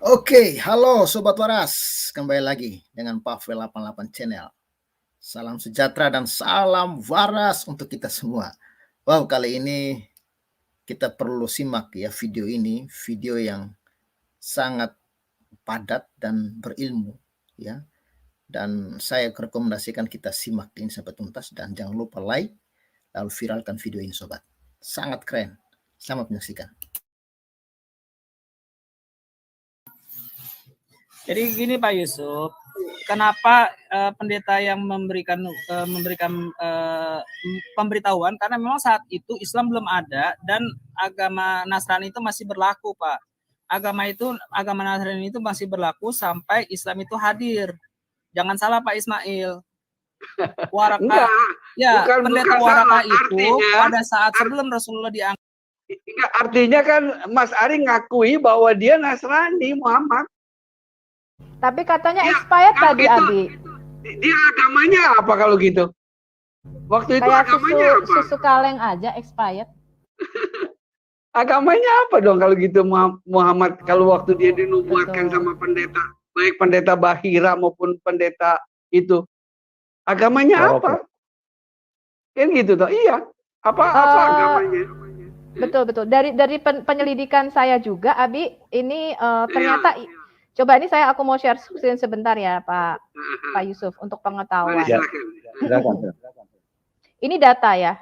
Oke, halo Sobat Waras, kembali lagi dengan Pavel 88 Channel. Salam sejahtera dan salam waras untuk kita semua. Wow, kali ini kita perlu simak ya video ini, video yang sangat padat dan berilmu ya. Dan saya rekomendasikan kita simak ini sampai tuntas dan jangan lupa like lalu viralkan video ini sobat. Sangat keren. Selamat menyaksikan. Jadi gini Pak Yusuf, kenapa pendeta yang memberikan pemberitahuan, karena memang saat itu Islam belum ada dan agama Nasrani itu masih berlaku, Pak. Agama Nasrani itu masih berlaku sampai Islam itu hadir. Jangan salah Pak Ismail. Waraka, ya pendeta Waraka itu pada saat sebelum Rasulullah diangkat. Artinya kan Mas Ari ngakui bahwa dia Nasrani Muhammad. Tapi katanya expired tadi, gitu, Abi. Dia agamanya apa kalau gitu? Waktu itu kayak agamanya apa? Susu kaleng aja expired. Agamanya apa dong kalau gitu Muhammad, kalau waktu dia dinubuatkan sama pendeta, baik pendeta Bahira maupun pendeta itu, agamanya apa? Kan gitu toh? Iya. Apa agamanya? Betul. Dari penyelidikan saya juga, Abi, ini ternyata coba ini aku mau share screen sebentar ya, Pak Yusuf, untuk pengetahuan. Ya. Ini data ya.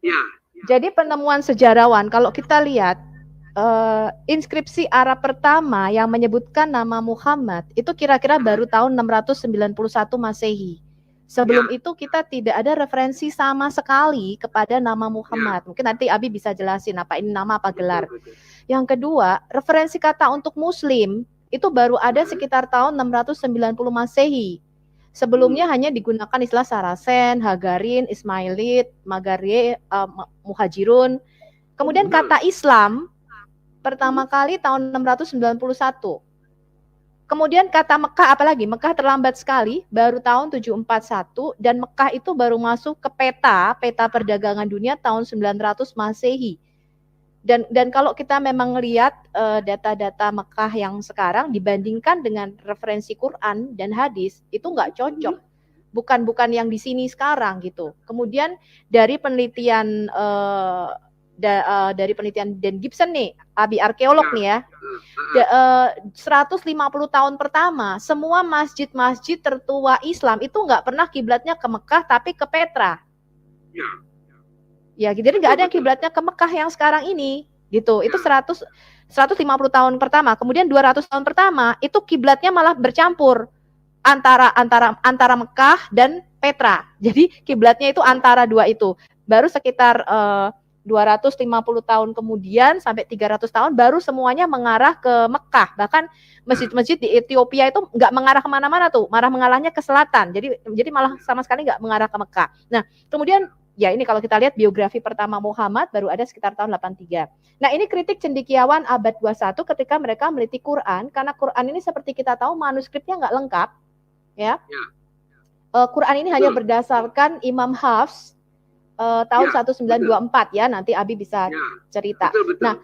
Ya. Jadi penemuan sejarawan, kalau kita lihat inskripsi Arab pertama yang menyebutkan nama Muhammad itu kira-kira baru tahun 691 Masehi. Sebelum itu kita tidak ada referensi sama sekali kepada nama Muhammad. Mungkin nanti Abi bisa jelasin apa ini nama apa gelar. Yang kedua, referensi kata untuk Muslim itu baru ada sekitar tahun 690 Masehi. Sebelumnya hanya digunakan istilah Saracen, Hagarin, Ismailit, Magarie, Muhajirun. Kemudian kata Islam pertama kali tahun 691. Kemudian kata Mekah, apalagi Mekah terlambat sekali, baru tahun 741, dan Mekah itu baru masuk ke peta perdagangan dunia tahun 900 Masehi. Dan kalau kita memang lihat data-data Mekah yang sekarang dibandingkan dengan referensi Quran dan hadis, itu nggak cocok. Bukan yang di sini sekarang gitu. Kemudian dari penelitian Dan Gibson nih, Abi arkeolog nih ya, 150 tahun pertama, semua masjid-masjid tertua Islam itu nggak pernah kiblatnya ke Mekah tapi ke Petra. Ya, jadi nggak ada yang kiblatnya ke Mekah yang sekarang ini, gitu. Itu 150 tahun pertama. Kemudian 200 tahun pertama itu kiblatnya malah bercampur antara Mekah dan Petra. Jadi kiblatnya itu antara dua itu. Baru sekitar 250 tahun kemudian sampai 300 tahun baru semuanya mengarah ke Mekah. Bahkan masjid-masjid di Ethiopia itu nggak mengarah kemana-mana tuh, malah mengarahnya ke selatan. Jadi malah sama sekali nggak mengarah ke Mekah. Nah, kemudian ya ini kalau kita lihat biografi pertama Muhammad baru ada sekitar tahun 83. Nah, ini kritik cendekiawan abad 21 ketika mereka meliti Quran, karena Quran ini seperti kita tahu manuskripnya nggak lengkap, ya. Quran ini hanya berdasarkan Imam Hafs tahun 1924 ya, nanti Abi bisa cerita. Nah,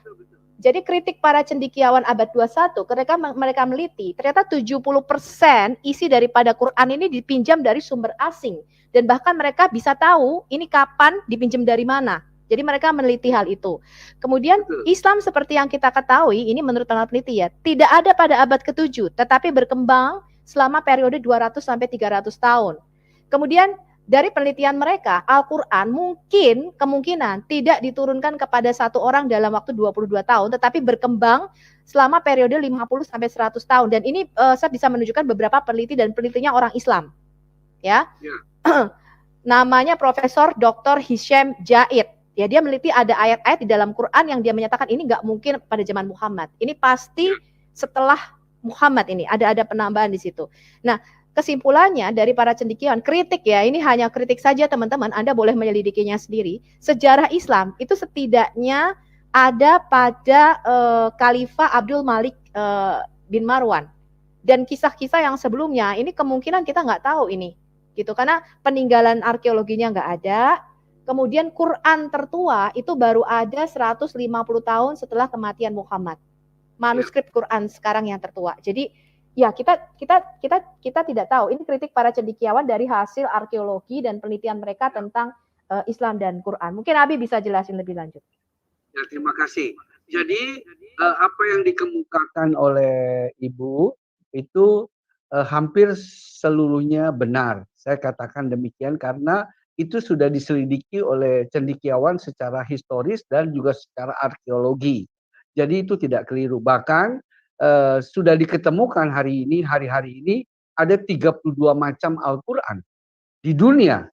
jadi kritik para cendekiawan abad 21 ketika mereka meliti, ternyata 70% isi daripada Quran ini dipinjam dari sumber asing. Dan bahkan mereka bisa tahu ini kapan dipinjam dari mana. Jadi mereka meneliti hal itu. Kemudian Islam seperti yang kita ketahui, ini menurut peneliti ya, tidak ada pada abad ke-7, tetapi berkembang selama periode 200 sampai 300 tahun. Kemudian dari penelitian mereka, Al-Quran kemungkinan tidak diturunkan kepada satu orang dalam waktu 22 tahun, tetapi berkembang selama periode 50 sampai 100 tahun. Dan ini saya bisa menunjukkan beberapa peneliti dan penelitinya orang Islam. Ya. Namanya Profesor Dr. Hisham Jaid. Ya, dia meneliti ada ayat-ayat di dalam Quran yang dia menyatakan ini nggak mungkin pada zaman Muhammad. Ini pasti setelah Muhammad ini ada penambahan di situ. Nah, kesimpulannya dari para cendekiawan, kritik ya, ini hanya kritik saja teman-teman, Anda boleh menyelidikinya sendiri. Sejarah Islam itu setidaknya ada pada Khalifah Abdul Malik bin Marwan. Dan kisah-kisah yang sebelumnya, ini kemungkinan kita nggak tahu ini. Gitu, karena peninggalan arkeologinya nggak ada. Kemudian Quran tertua itu baru ada 150 tahun setelah kematian Muhammad. manuskrip Quran sekarang yang tertua. Jadi ya kita tidak tahu. Ini kritik para cendekiawan dari hasil arkeologi dan penelitian mereka tentang Islam dan Quran. Mungkin Abi bisa jelasin lebih lanjut. Ya, terima kasih. Jadi apa yang dikemukakan oleh Ibu itu hampir seluruhnya benar. Saya katakan demikian karena itu sudah diselidiki oleh cendekiawan secara historis dan juga secara arkeologi. Jadi itu tidak keliru. Bahkan sudah diketemukan hari-hari ini ada 32 macam Al-Quran di dunia,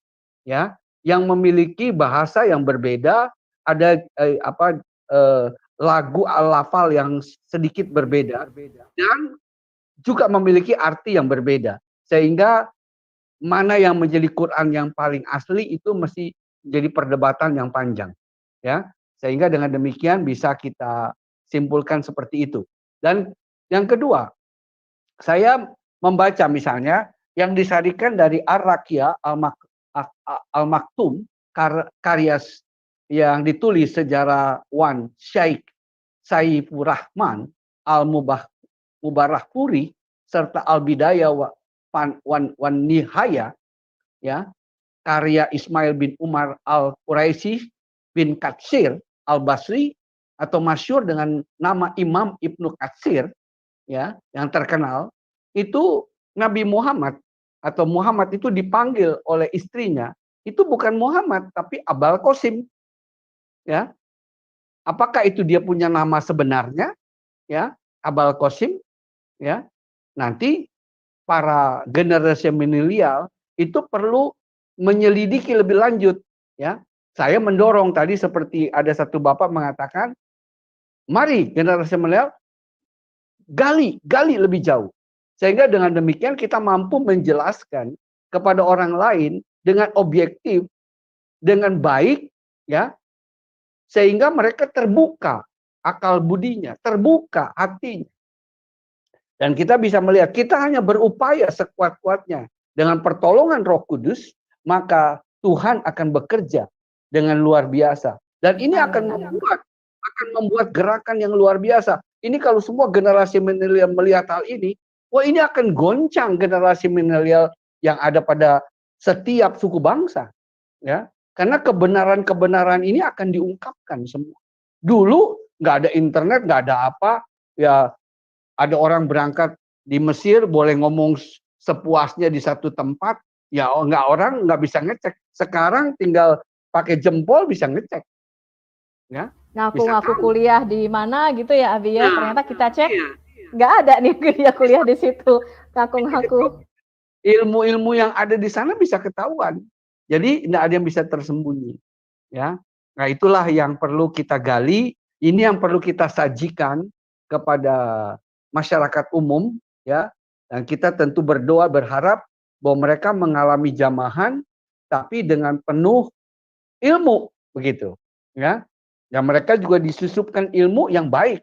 ya, yang memiliki bahasa yang berbeda, ada lagu al-lafal yang sedikit berbeda dan juga memiliki arti yang berbeda, sehingga mana yang menjadi Quran yang paling asli itu mesti menjadi perdebatan yang panjang, ya, sehingga dengan demikian bisa kita simpulkan seperti itu. Dan yang kedua, saya membaca misalnya yang disarikan dari Ar-Raqiya Al-Maktum, karya yang ditulis sejarawan Syekh Saifur Rahman Al-Mubarakpuri serta Al-Bidayah wan Nihaya, ya, karya Ismail bin Umar Al-Quraisy bin Katsir Al-Basri atau masyhur dengan nama Imam Ibnu Katsir, ya, yang terkenal. Itu Nabi Muhammad atau Muhammad itu dipanggil oleh istrinya itu bukan Muhammad tapi Abul Qasim, ya. Apakah itu dia punya nama sebenarnya, ya, Abul Qasim, ya? Nanti para generasi milenial itu perlu menyelidiki lebih lanjut, ya. Saya mendorong tadi seperti ada satu bapak mengatakan, mari generasi milenial gali lebih jauh. Sehingga dengan demikian kita mampu menjelaskan kepada orang lain dengan objektif, dengan baik, ya, sehingga mereka terbuka akal budinya, terbuka hatinya. Dan kita bisa melihat, kita hanya berupaya sekuat-kuatnya dengan pertolongan Roh Kudus, maka Tuhan akan bekerja dengan luar biasa. Dan ini akan membuat gerakan yang luar biasa. Ini kalau semua generasi milenial melihat hal ini, wah, ini akan goncang generasi milenial yang ada pada setiap suku bangsa, ya. Karena kebenaran-kebenaran ini akan diungkapkan semua. Dulu nggak ada internet, nggak ada apa, ya, ada orang berangkat di Mesir boleh ngomong sepuasnya di satu tempat, ya orang nggak bisa ngecek. Sekarang tinggal pakai jempol bisa ngecek, ya. Ngaku-ngaku kuliah di mana gitu ya Abi ya, ternyata kita cek nggak ada nih dia kuliah di situ, ngaku-ngaku. Ilmu-ilmu yang ada di sana bisa ketahuan, jadi tidak ada yang bisa tersembunyi, ya. Nah, itulah yang perlu kita gali, ini yang perlu kita sajikan kepada masyarakat umum, ya. Dan kita tentu berdoa berharap bahwa mereka mengalami jamahan tapi dengan penuh ilmu, begitu, ya. Dan mereka juga disusupkan ilmu yang baik,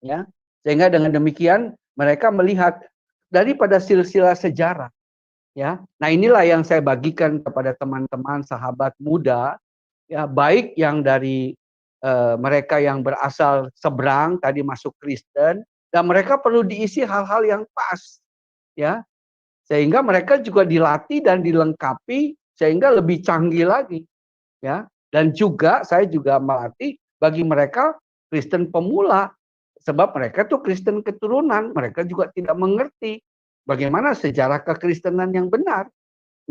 ya, sehingga dengan demikian mereka melihat daripada silsilah sejarah, ya. Nah, inilah yang saya bagikan kepada teman-teman sahabat muda, ya, baik yang dari mereka yang berasal seberang tadi masuk Kristen, dan mereka perlu diisi hal-hal yang pas, ya, sehingga mereka juga dilatih dan dilengkapi sehingga lebih canggih lagi, ya. Dan juga saya juga melatih bagi mereka Kristen pemula, sebab mereka tuh Kristen keturunan, mereka juga tidak mengerti bagaimana sejarah kekristenan yang benar.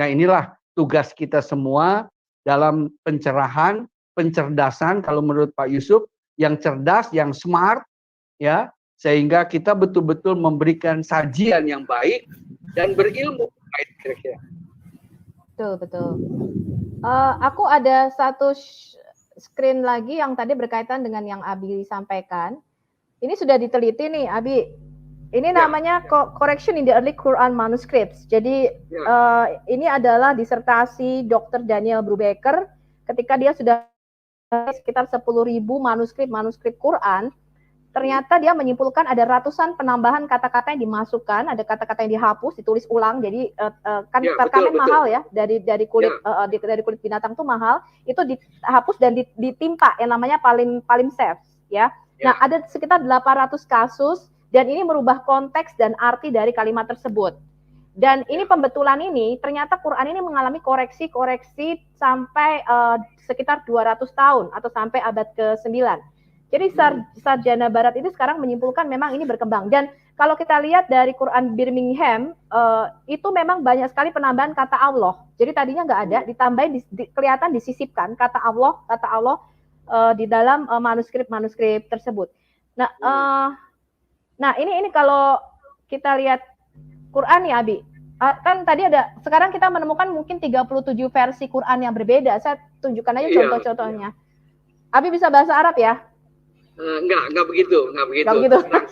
Nah, inilah tugas kita semua dalam pencerahan, pencerdasan kalau menurut Pak Yusuf, yang cerdas, yang smart, ya, sehingga kita betul-betul memberikan sajian yang baik dan berilmu. Kira-kira. Betul. Aku ada satu screen lagi yang tadi berkaitan dengan yang Abi sampaikan. Ini sudah diteliti nih, Abi. Ini namanya Correction in the Early Quran Manuscripts. Jadi ini adalah disertasi Dr. Daniel Brubaker ketika dia sudah sekitar 10.000 manuskrip Quran. Ternyata dia menyimpulkan ada ratusan penambahan kata-kata yang dimasukkan, ada kata-kata yang dihapus, ditulis ulang. Jadi kan perkamen mahal ya, dari kulit dari kulit binatang itu mahal, itu dihapus dan ditimpa yang namanya palimpsest, ya. Nah, ada sekitar 800 kasus dan ini merubah konteks dan arti dari kalimat tersebut. Dan ini pembetulan ini ternyata Quran ini mengalami koreksi-koreksi sampai sekitar 200 tahun atau sampai abad ke-9. Jadi sarjana barat itu sekarang menyimpulkan memang ini berkembang. Dan kalau kita lihat dari Quran Birmingham, itu memang banyak sekali penambahan kata Allah. Jadi tadinya nggak ada, ditambahin, kelihatan disisipkan kata Allah di dalam manuskrip tersebut. Nah, ini kalau kita lihat Quran ya, Abi. Kan tadi ada, sekarang kita menemukan mungkin 37 versi Quran yang berbeda. Saya tunjukkan aja contoh-contohnya. Abi bisa bahasa Arab ya? Enggak begitu.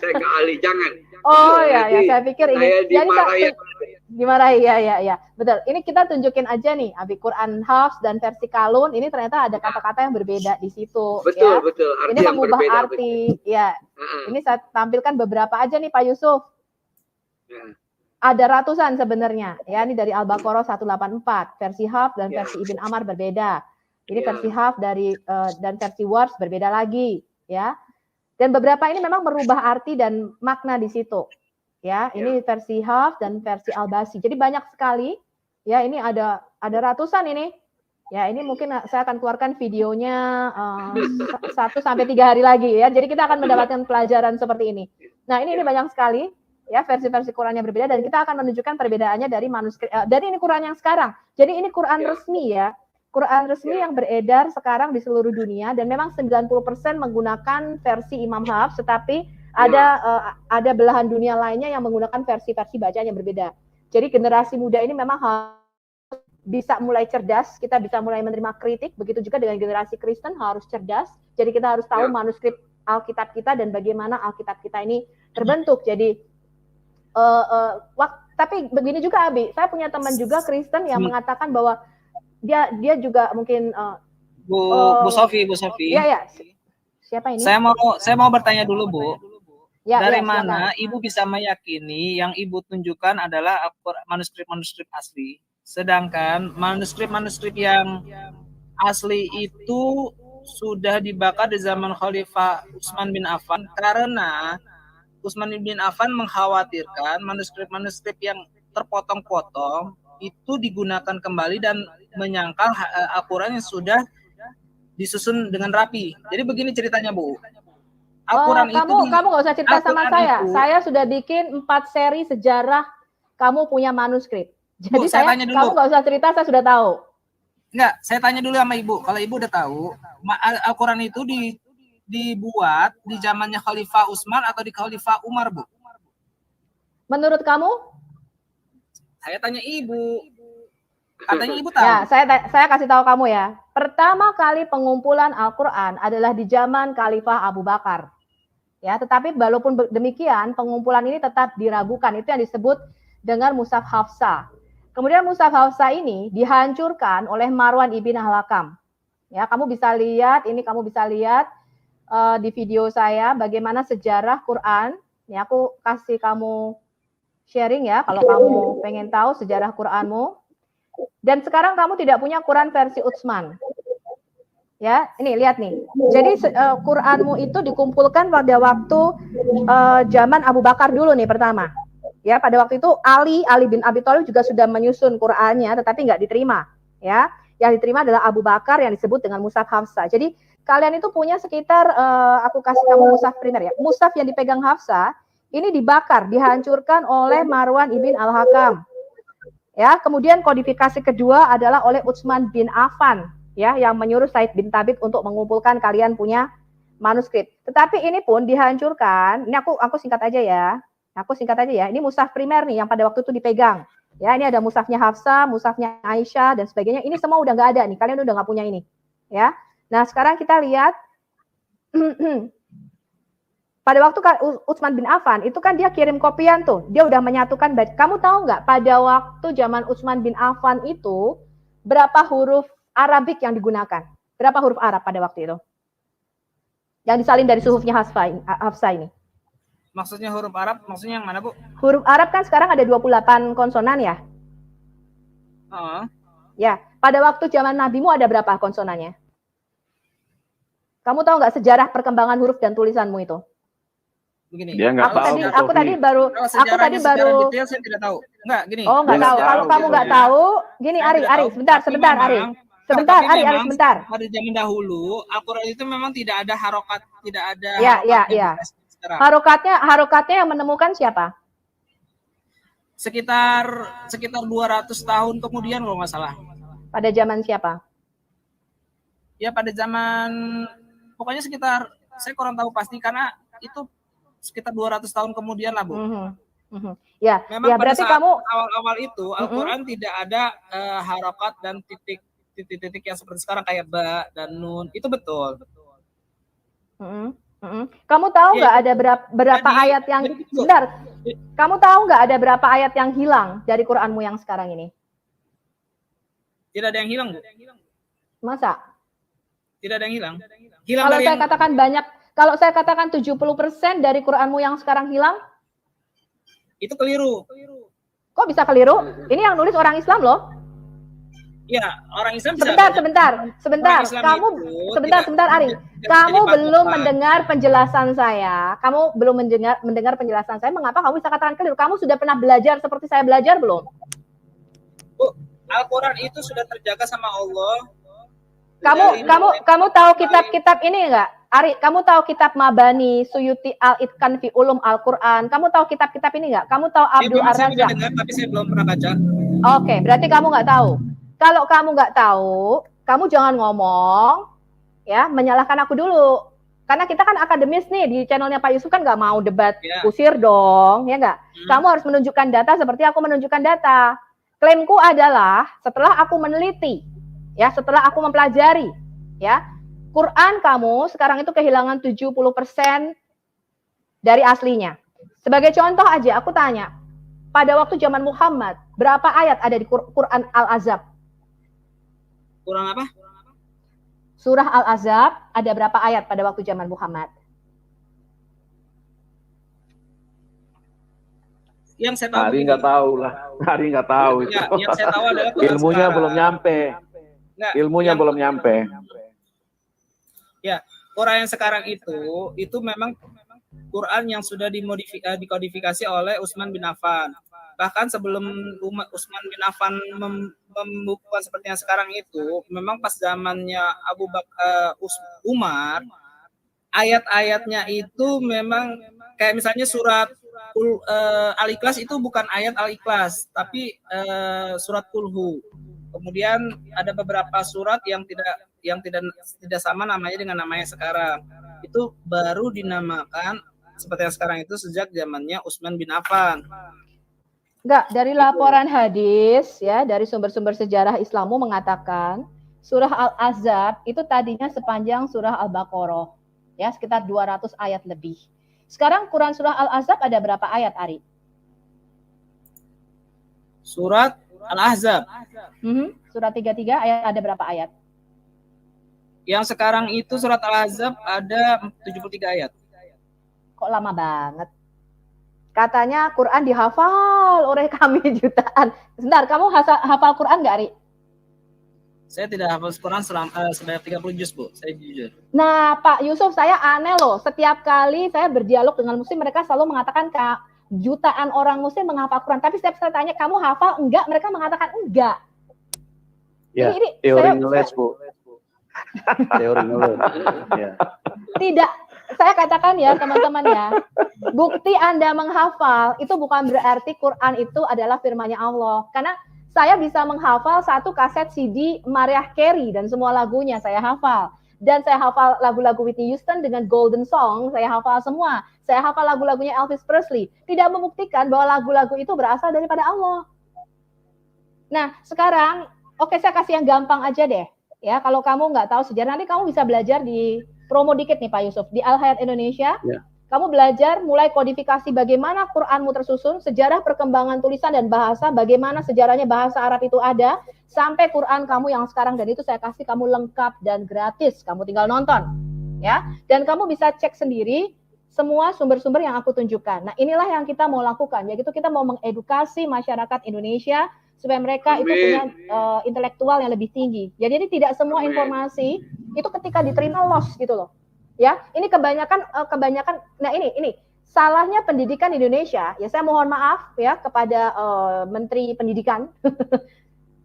Saya nggak ahli, jangan. Oh ya, saya pikir ini. Saya dimarahi, ya. Betul. Ini kita tunjukin aja nih, Abi, Quran Hafs dan versi Kalun. Ini ternyata ada kata-kata yang berbeda di situ. Betul. Ini mengubah arti. Ya. Ini saya tampilkan beberapa aja nih, Pak Yusuf. Ada ratusan sebenarnya. Ya, ini dari Al-Baqarah 184, versi Hafs dan versi Ibn Amar berbeda. Ini versi Hafs dan versi Warsh berbeda lagi. Ya, dan beberapa ini memang merubah arti dan makna di situ. Ya, ini versi Hafs dan versi Al-Basi. Jadi banyak sekali. Ya, ini ada ratusan ini. Ya, ini mungkin saya akan keluarkan videonya 1 sampai 3 hari lagi ya. Jadi kita akan mendapatkan pelajaran seperti ini. Nah, ini banyak sekali ya versi-versi Quran yang berbeda dan kita akan menunjukkan perbedaannya dari manuskrip. Dari ini Quran yang sekarang. Jadi ini Quran resmi ya. Quran resmi yang beredar sekarang di seluruh dunia dan memang 90% menggunakan versi Imam Hafs, tetapi ada belahan dunia lainnya yang menggunakan versi-versi bacaan yang berbeda. Jadi generasi muda ini memang bisa mulai cerdas, kita bisa mulai menerima kritik, begitu juga dengan generasi Kristen harus cerdas. Jadi kita harus tahu manuskrip Alkitab kita dan bagaimana Alkitab kita ini terbentuk. Jadi tapi begini juga, Abi, saya punya teman juga Kristen yang mengatakan bahwa dia juga mungkin Bu Sofi. Iya. Siapa ini? Saya mau bertanya dulu, Bu. Dari mana silakan. Ibu bisa meyakini yang Ibu tunjukkan adalah manuskrip-manuskrip asli, sedangkan manuskrip-manuskrip yang asli itu sudah dibakar di zaman Khalifah Utsman bin Affan karena Utsman bin Affan mengkhawatirkan manuskrip-manuskrip yang terpotong-potong itu digunakan kembali dan menyangkal Al-Quran yang sudah disusun dengan rapi. Jadi begini ceritanya, Bu. Al-Quran kamu nggak usah cerita sama saya. Saya sudah bikin 4 seri sejarah kamu punya manuskrip. Jadi Bu, saya tanya dulu. Kamu nggak usah cerita, saya sudah tahu. Enggak, saya tanya dulu sama Ibu. Kalau Ibu udah tahu, Al-Quran itu dibuat di zamannya Khalifah Utsman atau di Khalifah Umar, Bu? Menurut kamu? Saya tanya Ibu. Katanya Ibu tahu. Ya, saya kasih tahu kamu ya. Pertama kali pengumpulan Al-Quran adalah di zaman Khalifah Abu Bakar. Ya, tetapi walaupun demikian, pengumpulan ini tetap diragukan. Itu yang disebut dengan Mushaf Hafsah. Kemudian Mushaf Hafsah ini dihancurkan oleh Marwan ibn al-Hakam. Ya, kamu bisa lihat di video saya bagaimana sejarah Quran. Ya, aku kasih kamu sharing ya kalau kamu pengen tahu sejarah Quranmu. Dan sekarang kamu tidak punya Quran versi Utsman. Ya, ini lihat nih. Jadi Quranmu itu dikumpulkan pada waktu zaman Abu Bakar dulu nih pertama. Ya, pada waktu itu Ali bin Abi Thalib juga sudah menyusun Qurannya, tetapi nggak diterima. Ya, yang diterima adalah Abu Bakar yang disebut dengan Mushaf Hafsah. Jadi kalian itu punya sekitar, aku kasih kamu mushaf primer ya. Mushaf yang dipegang Hafsah ini dibakar, dihancurkan oleh Marwan ibn al-Hakam. Ya, kemudian kodifikasi kedua adalah oleh Utsman bin Affan, ya, yang menyuruh Said bin Thabit untuk mengumpulkan kalian punya manuskrip. Tetapi ini pun dihancurkan. Ini aku singkat aja ya. Ini mushaf primer nih yang pada waktu itu dipegang. Ya, ini ada mushafnya Hafsah, mushafnya Aisyah dan sebagainya. Ini semua udah nggak ada nih. Kalian udah nggak punya ini. Ya. Nah, sekarang kita lihat pada waktu Utsman bin Affan itu kan dia kirim kopian tuh, dia udah menyatukan. Kamu tahu nggak pada waktu zaman Utsman bin Affan itu berapa huruf Arabik yang digunakan? Berapa huruf Arab pada waktu itu? Yang disalin dari suhufnya Hafsah ini. Maksudnya huruf Arab, maksudnya yang mana, Bu? Huruf Arab kan sekarang ada 28 konsonan ya? Ya, pada waktu zaman Nabimu ada berapa konsonannya? Kamu tahu nggak sejarah perkembangan huruf dan tulisanmu itu? Begini. Dia nggak Aku tahu. tadi Pak Sofi. Kalau aku sejarahnya tadi secara baru detail saya tidak tahu. Enggak, gini. Oh, nggak Dia nggak tahu. Kalau tahu, kamu nggak gitu ya. tahu, gini Saya Ari, tidak Ari, tahu. sebentar, Tapi sebentar Ari. memang- Sebentar, tapi Ari, Ari, memang sebentar. Pada zaman dahulu Al-Quran itu memang tidak ada harokat, tidak ada Ya, ya, harokatnya ya. sekarang. Harokatnya yang menemukan siapa? Sekitar 200 tahun kemudian kalau nggak salah. Pada zaman siapa? Ya pada zaman pokoknya sekitar saya kurang tahu pasti karena itu sekitar 200 tahun kemudian lah, Bu. Ya, Memang ya pada berarti saat kamu awal-awal itu Al-Quran tidak ada harokat dan titik-titik yang seperti sekarang kayak ba dan nun. Itu betul. Kamu tahu Ya, nggak ada berapa Jadi, ayat yang jadi, Bu, sebentar? Kamu tahu nggak ada berapa ayat yang hilang dari Quranmu yang sekarang ini? tidak ada yang hilang, Bu. Masa? Tidak ada yang hilang. Hilang Kalau dari saya yang katakan banyak, kalau saya katakan 70% dari Quranmu yang sekarang hilang, itu keliru. kok bisa keliru? Ini yang nulis orang Islam loh. Ya, orang Islam bisa Sebentar, baca. sebentar. Islam Kamu itu sebentar Ari. tidak Kamu menjadi belum patokan. mendengar penjelasan saya. Kamu belum mendengar penjelasan saya. Mengapa kamu bisa katakan keliru? Kamu sudah pernah belajar seperti saya belajar belum? Bu, Al-Quran itu sudah terjaga sama Allah. Kamu tahu kitab-kitab ini enggak? Ari, kamu tahu kitab Mabani, Suyuti Al-Itqan fi Ulum Al-Quran? Kamu tahu kitab-kitab ini enggak? Kamu tahu Abdul Saya Ar-Razzaq? dengar, tapi saya belum pernah baca. Oke, berarti kamu nggak tahu. Kalau kamu nggak tahu, kamu jangan ngomong, ya, menyalahkan aku dulu. Karena kita kan akademis nih, di channelnya Pak Yusuf kan nggak mau debat, usir dong, ya nggak? Kamu harus menunjukkan data seperti aku menunjukkan data. Klaimku adalah setelah aku meneliti, ya, setelah aku mempelajari, ya, Quran kamu sekarang itu kehilangan 70% dari aslinya. Sebagai contoh aja, aku tanya, pada waktu zaman Muhammad, berapa ayat ada di Quran Al-Ahzab? Kurang apa? Surah Al-Ahzab ada berapa ayat pada waktu zaman Muhammad? Yang saya tahu Hari nggak tahu lah. Hari nggak tahu. Ya, yang saya tahu adalah Quran Ilmunya sekarang. belum nyampe. Enggak, Ilmunya yang- belum nyampe. Ya, Quran yang sekarang itu memang Quran yang sudah dikodifikasi oleh Utsman bin Affan. Bahkan sebelum Utsman bin Affan membuka seperti yang sekarang itu, memang pas zamannya Abu Bakar Umar, ayat-ayatnya itu memang kayak misalnya surat Al-Ikhlas itu bukan ayat Al-Ikhlas, tapi surat Kulhu. Kemudian ada beberapa surat yang tidak sama namanya dengan namanya sekarang. Itu baru dinamakan seperti yang sekarang itu sejak zamannya Utsman bin Affan. Enggak, dari laporan hadis, ya, dari sumber-sumber sejarah Islammu mengatakan surah Al-Ahzab itu tadinya sepanjang surah Al-Baqarah, ya, sekitar 200 ayat lebih. Sekarang Quran surah Al-Ahzab ada berapa ayat, Ari? Surat Al-Ahzab. Surat 33 ayat ada berapa ayat? Yang sekarang itu surat Al-Ahzab ada 73 ayat. Kok lama banget? Katanya Quran dihafal oleh kami jutaan. Sebentar, kamu hafal Quran nggak, Ari? Saya tidak hafal Quran sebanyak 30 juz, Bu. Saya jujur. Nah, Pak Yusuf, saya aneh loh. Setiap kali saya berdialog dengan muslim, mereka selalu mengatakan jutaan orang muslim menghafal Quran. Tapi setiap saya tanya, kamu hafal? Enggak, mereka mengatakan enggak. Ya, Ini teori ngeles, Bu. Teori ngeles. Ya. Tidak, saya katakan ya teman-teman ya, bukti Anda menghafal itu bukan berarti Quran itu adalah firman-Nya Allah. Karena saya bisa menghafal satu kaset CD Mariah Carey dan semua lagunya saya hafal. Dan saya hafal lagu-lagu Whitney Houston dengan Golden Song, saya hafal semua. Saya hafal lagu-lagunya Elvis Presley. Tidak membuktikan bahwa lagu-lagu itu berasal daripada Allah. Nah, sekarang, oke, saya kasih yang gampang aja deh. Ya, kalau kamu nggak tahu sejarah, nanti kamu bisa belajar di promo dikit nih Pak Yusuf, di Al-Hayat Indonesia. Ya. Kamu belajar mulai kodifikasi bagaimana Quranmu tersusun, sejarah perkembangan tulisan dan bahasa, bagaimana sejarahnya bahasa Arab itu ada, sampai Quran kamu yang sekarang, dan itu saya kasih kamu lengkap dan gratis, kamu tinggal nonton. Ya, dan kamu bisa cek sendiri semua sumber-sumber yang aku tunjukkan. Nah, inilah yang kita mau lakukan, yaitu kita mau mengedukasi masyarakat Indonesia supaya mereka itu punya intelektual yang lebih tinggi. Jadi ini tidak semua informasi itu ketika diterima loss gitu loh. Ya, ini kebanyakan nah ini salahnya pendidikan Indonesia. Ya saya mohon maaf ya kepada Menteri Pendidikan.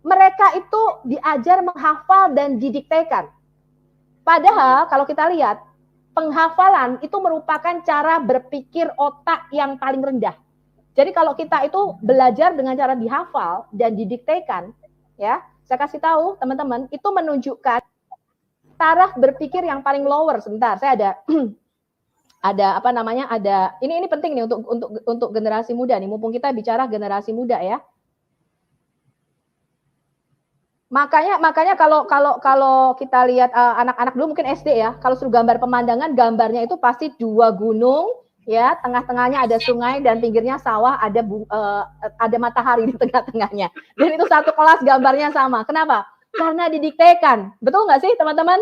Mereka itu diajar menghafal dan didiktekan. Padahal kalau kita lihat penghafalan itu merupakan cara berpikir otak yang paling rendah. Jadi kalau kita itu belajar dengan cara dihafal dan didiktekan, ya, saya kasih tahu teman-teman, itu menunjukkan taraf berpikir yang paling lower. Sebentar, saya ada apa namanya? Ada ini penting nih untuk generasi muda nih. Mumpung kita bicara generasi muda ya. Makanya kalau kita lihat anak-anak dulu mungkin SD ya, kalau suruh gambar pemandangan, gambarnya itu pasti 2 gunung, ya, tengah-tengahnya ada sungai dan pinggirnya sawah, ada matahari di tengah-tengahnya. Dan itu satu kelas gambarnya sama. Kenapa? Karena didiktekan. Betul nggak sih teman-teman?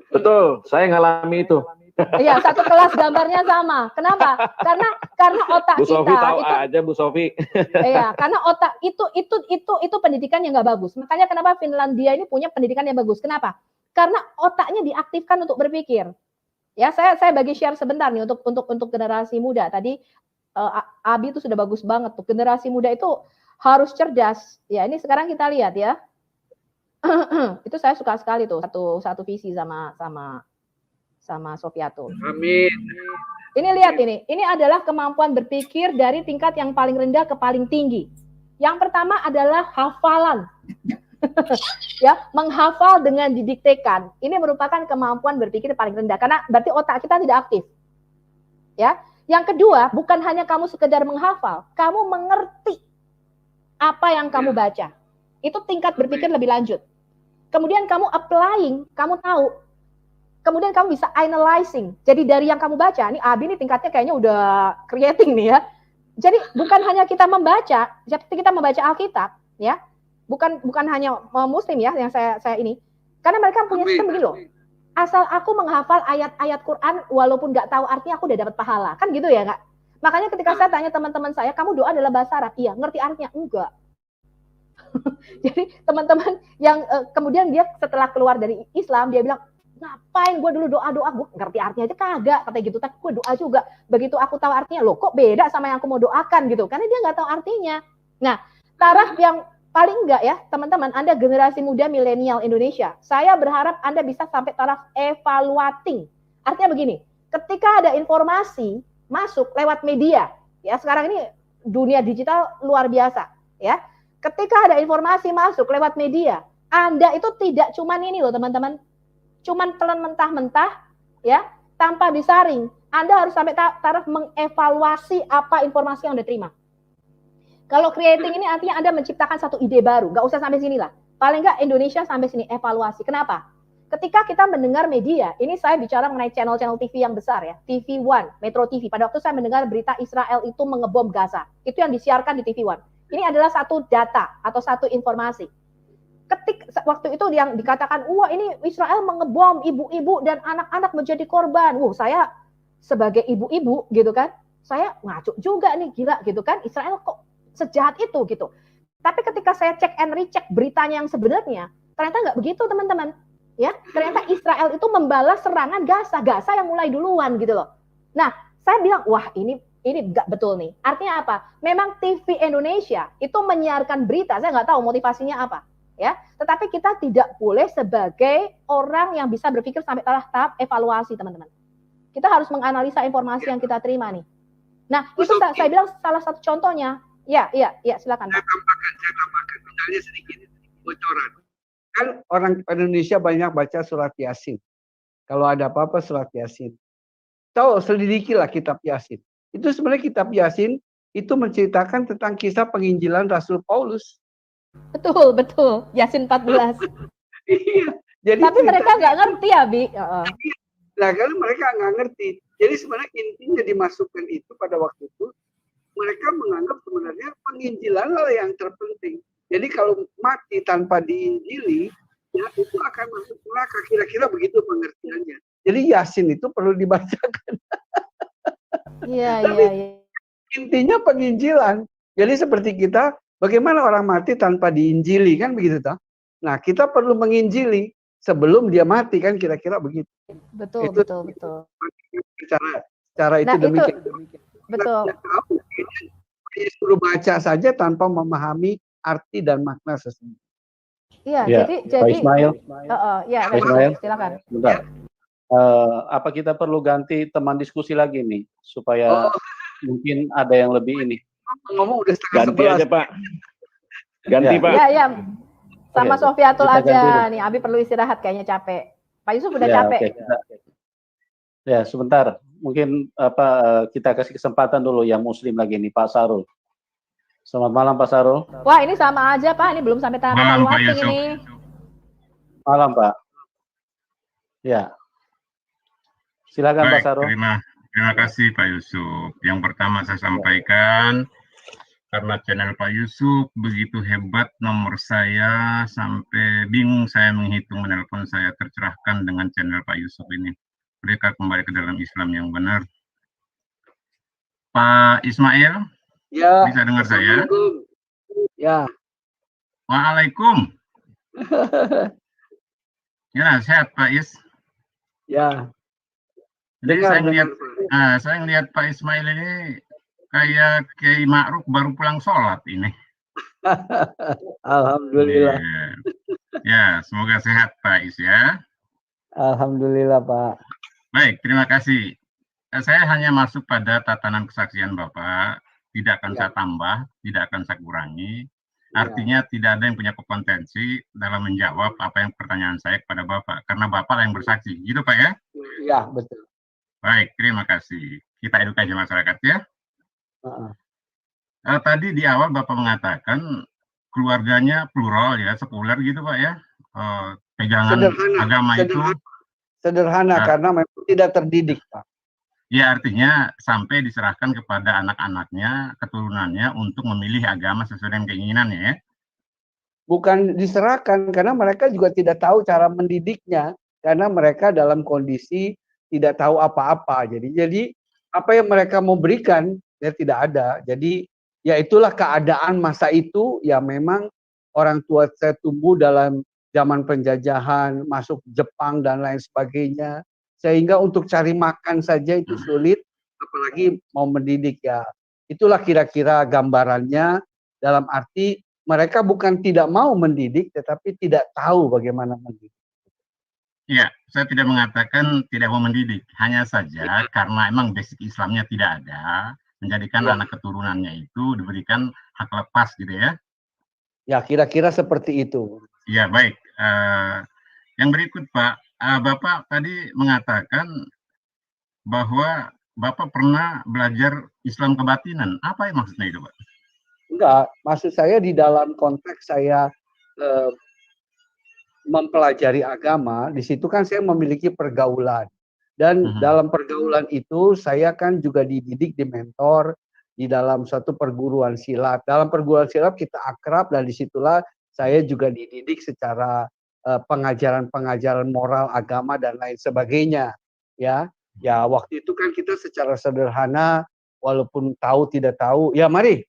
Betul, saya ngalami itu. Iya, satu kelas gambarnya sama. Kenapa? Karena otak Bu Sofi kita tahu itu aja Bu Sofi. iya, karena otak itu pendidikan yang nggak bagus. Makanya kenapa Finlandia ini punya pendidikan yang bagus? Kenapa? Karena otaknya diaktifkan untuk berpikir. Ya, saya bagi share sebentar nih untuk generasi muda. Tadi Abi itu sudah bagus banget tuh. Generasi muda itu harus cerdas. Ya, ini sekarang kita lihat ya. Itu saya suka sekali tuh satu visi sama Sofiatul. Amin. Ini lihat ini adalah kemampuan berpikir dari tingkat yang paling rendah ke paling tinggi. Yang pertama adalah hafalan. Ya, menghafal dengan didiktekan. Ini merupakan kemampuan berpikir paling rendah karena berarti otak kita tidak aktif. Ya. Yang kedua, bukan hanya kamu sekedar menghafal, kamu mengerti apa yang kamu baca. Itu tingkat berpikir lebih lanjut. Kemudian kamu applying, kamu tahu. Kemudian kamu bisa analyzing. Jadi dari yang kamu baca, nih Abi nih tingkatnya kayaknya udah creating nih ya. Jadi bukan hanya kita membaca, seperti kita membaca Alkitab, ya. Bukan hanya Muslim ya yang saya ini. Karena mereka punya sistem begini loh. Asal aku menghafal ayat-ayat Quran walaupun nggak tahu artinya aku udah dapat pahala. Kan gitu ya, Kak? Makanya ketika saya tanya teman-teman saya, kamu doa adalah bahasa Arab? Iya, ngerti artinya? Enggak. Jadi teman-teman yang kemudian dia setelah keluar dari Islam, dia bilang, ngapain gue dulu doa-doa, gue ngerti artinya aja kagak, katanya gitu, tapi gue doa juga. Begitu aku tahu artinya, loh kok beda sama yang aku mau doakan gitu, karena dia nggak tahu artinya. Nah, taraf yang paling enggak ya, teman-teman, Anda generasi muda milenial Indonesia, saya berharap Anda bisa sampai taraf evaluating. Artinya begini, ketika ada informasi masuk lewat media, ya sekarang ini dunia digital luar biasa, ya. Ketika ada informasi masuk lewat media, Anda itu tidak cuman ini loh teman-teman, cuman telan mentah-mentah, ya, tanpa disaring. Anda harus sampai taraf mengevaluasi apa informasi yang Anda terima. Kalau creating ini artinya Anda menciptakan satu ide baru, nggak usah sampai sini lah. Paling nggak Indonesia sampai sini evaluasi. Kenapa? Ketika kita mendengar media, ini saya bicara mengenai channel-channel TV yang besar ya, TV One, Metro TV. Pada waktu saya mendengar berita Israel itu mengebom Gaza, itu yang disiarkan di TV One. Ini adalah satu data atau satu informasi. Waktu itu yang dikatakan, wah ini Israel mengebom ibu-ibu dan anak-anak menjadi korban. Saya sebagai ibu-ibu gitu kan, saya ngaco juga nih, gila gitu kan, Israel kok sejahat itu gitu. Tapi ketika saya cek and recheck beritanya yang sebenarnya, ternyata nggak begitu teman-teman. Ya, ternyata Israel itu membalas serangan Gaza yang mulai duluan gitu loh. Nah, saya bilang, wah ini nggak betul nih. Artinya apa? Memang TV Indonesia itu menyiarkan berita, saya nggak tahu motivasinya apa. Ya, tetapi kita tidak boleh sebagai orang yang bisa berpikir sampai tahap evaluasi, teman-teman. Kita harus menganalisa informasi yang kita terima nih. Nah, itu saya bilang salah satu contohnya. Ya, silakan. Saya tambahkan misalnya sedikit bocoran. Kan orang Indonesia banyak baca surat Yasin. Kalau ada apa-apa surat Yasin. Tahu, selidikilah kitab Yasin. Itu sebenarnya kitab Yasin itu menceritakan tentang kisah penginjilan Rasul Paulus. Betul. Yasin 14. Iya. Jadi tapi mereka nggak ngerti ya, Bi. Nah, karena mereka nggak ngerti. Jadi sebenarnya intinya dimasukkan itu pada waktu itu, mereka menganggap sebenarnya penginjilan lah yang terpenting. Jadi kalau mati tanpa diinjili, ya itu akan masuk neraka. Kira-kira begitu pengertiannya. Jadi Yasin itu perlu dibacakan. Iya. Intinya penginjilan. Jadi seperti kita, bagaimana orang mati tanpa diinjili, kan begitu toh? Nah, kita perlu menginjili. sebelum dia mati, kan kira-kira begitu. Betul, Itu betul. cara itu Nah, itu demikian. betul. Dia suruh baca saja tanpa memahami arti dan makna sesungguhnya. Iya, Ya, jadi Pak Ismail, ya, Pak Ismail, silakan. bentar. Apa kita perlu ganti teman diskusi lagi nih supaya mungkin ada yang lebih ini? Ngomong udah Ganti 10:30. aja Pak. Ganti Ya. Pak. Ya, sama Oke, Sofiatul kita ganti aja dulu. nih. Abi perlu istirahat kayaknya capek. Pak Yusuf udah Ya, capek. oke. Ya, sebentar. Mungkin kita kasih kesempatan dulu yang muslim lagi nih, Pak Sarul. Selamat malam Pak Sarul. Wah, ini sama aja Pak. Ini belum sampai tahap Malam, Pak evaluating Yusuf. ini. Malam Pak. Ya. Silakan Pak Baik, Sarul. terima kasih Pak Yusuf. Yang pertama saya sampaikan, karena channel Pak Yusuf begitu hebat, nomor saya sampai bingung saya menghitung, menelpon saya tercerahkan dengan channel Pak Yusuf ini. Mereka kembali ke dalam Islam yang benar. Pak Ismail, Ya. bisa dengar saya? Assalamualaikum. Ya. Waalaikum. Ya, sehat Pak Is. Ya. Jadi saya ngelihat Pak Ismail ini kayak Kiai Ma'ruf baru pulang sholat ini. Alhamdulillah. Ya, semoga sehat Pak Is ya. Alhamdulillah Pak. Baik, terima kasih. Saya hanya masuk pada tatanan kesaksian Bapak, tidak akan saya tambah, tidak akan saya kurangi. Artinya tidak ada yang punya kompetensi dalam menjawab apa yang pertanyaan saya kepada Bapak, karena Bapak yang bersaksi. Gitu Pak ya? Ya, betul. Baik, terima kasih. Kita edukasi masyarakat ya. Tadi di awal Bapak mengatakan keluarganya plural ya, sekuler gitu Pak ya. Pegangan agama itu sederhana karena memang tidak terdidik Pak. Ya, artinya sampai diserahkan kepada anak-anaknya, keturunannya untuk memilih agama sesuai dengan keinginannya ya. Bukan diserahkan, karena mereka juga tidak tahu cara mendidiknya, karena mereka dalam kondisi tidak tahu apa-apa. Jadi apa yang mereka mau berikan ya tidak ada. Jadi ya itulah keadaan masa itu, ya memang orang tua saya tumbuh dalam zaman penjajahan, masuk Jepang dan lain sebagainya. Sehingga untuk cari makan saja itu sulit, apalagi mau mendidik ya. Itulah kira-kira gambarannya, dalam arti mereka bukan tidak mau mendidik, tetapi tidak tahu bagaimana mendidik. Ya, saya tidak mengatakan tidak mau mendidik, hanya saja karena emang basic Islamnya tidak ada, menjadikan anak keturunannya itu diberikan hak lepas gitu ya. Ya, kira-kira seperti itu. Ya, baik. Yang berikut Pak, Bapak tadi mengatakan bahwa Bapak pernah belajar Islam kebatinan. Apa yang maksudnya itu, Pak? Enggak, maksud saya di dalam konteks saya mempelajari agama, di situ kan saya memiliki pergaulan. Dan dalam pergaulan itu saya kan juga dididik, dimentor di dalam suatu perguruan silat. Dalam perguruan silat kita akrab, dan disitulah saya juga dididik secara pengajaran-pengajaran moral agama dan lain sebagainya. Ya, waktu itu kan kita secara sederhana, walaupun tahu tidak tahu, ya mari,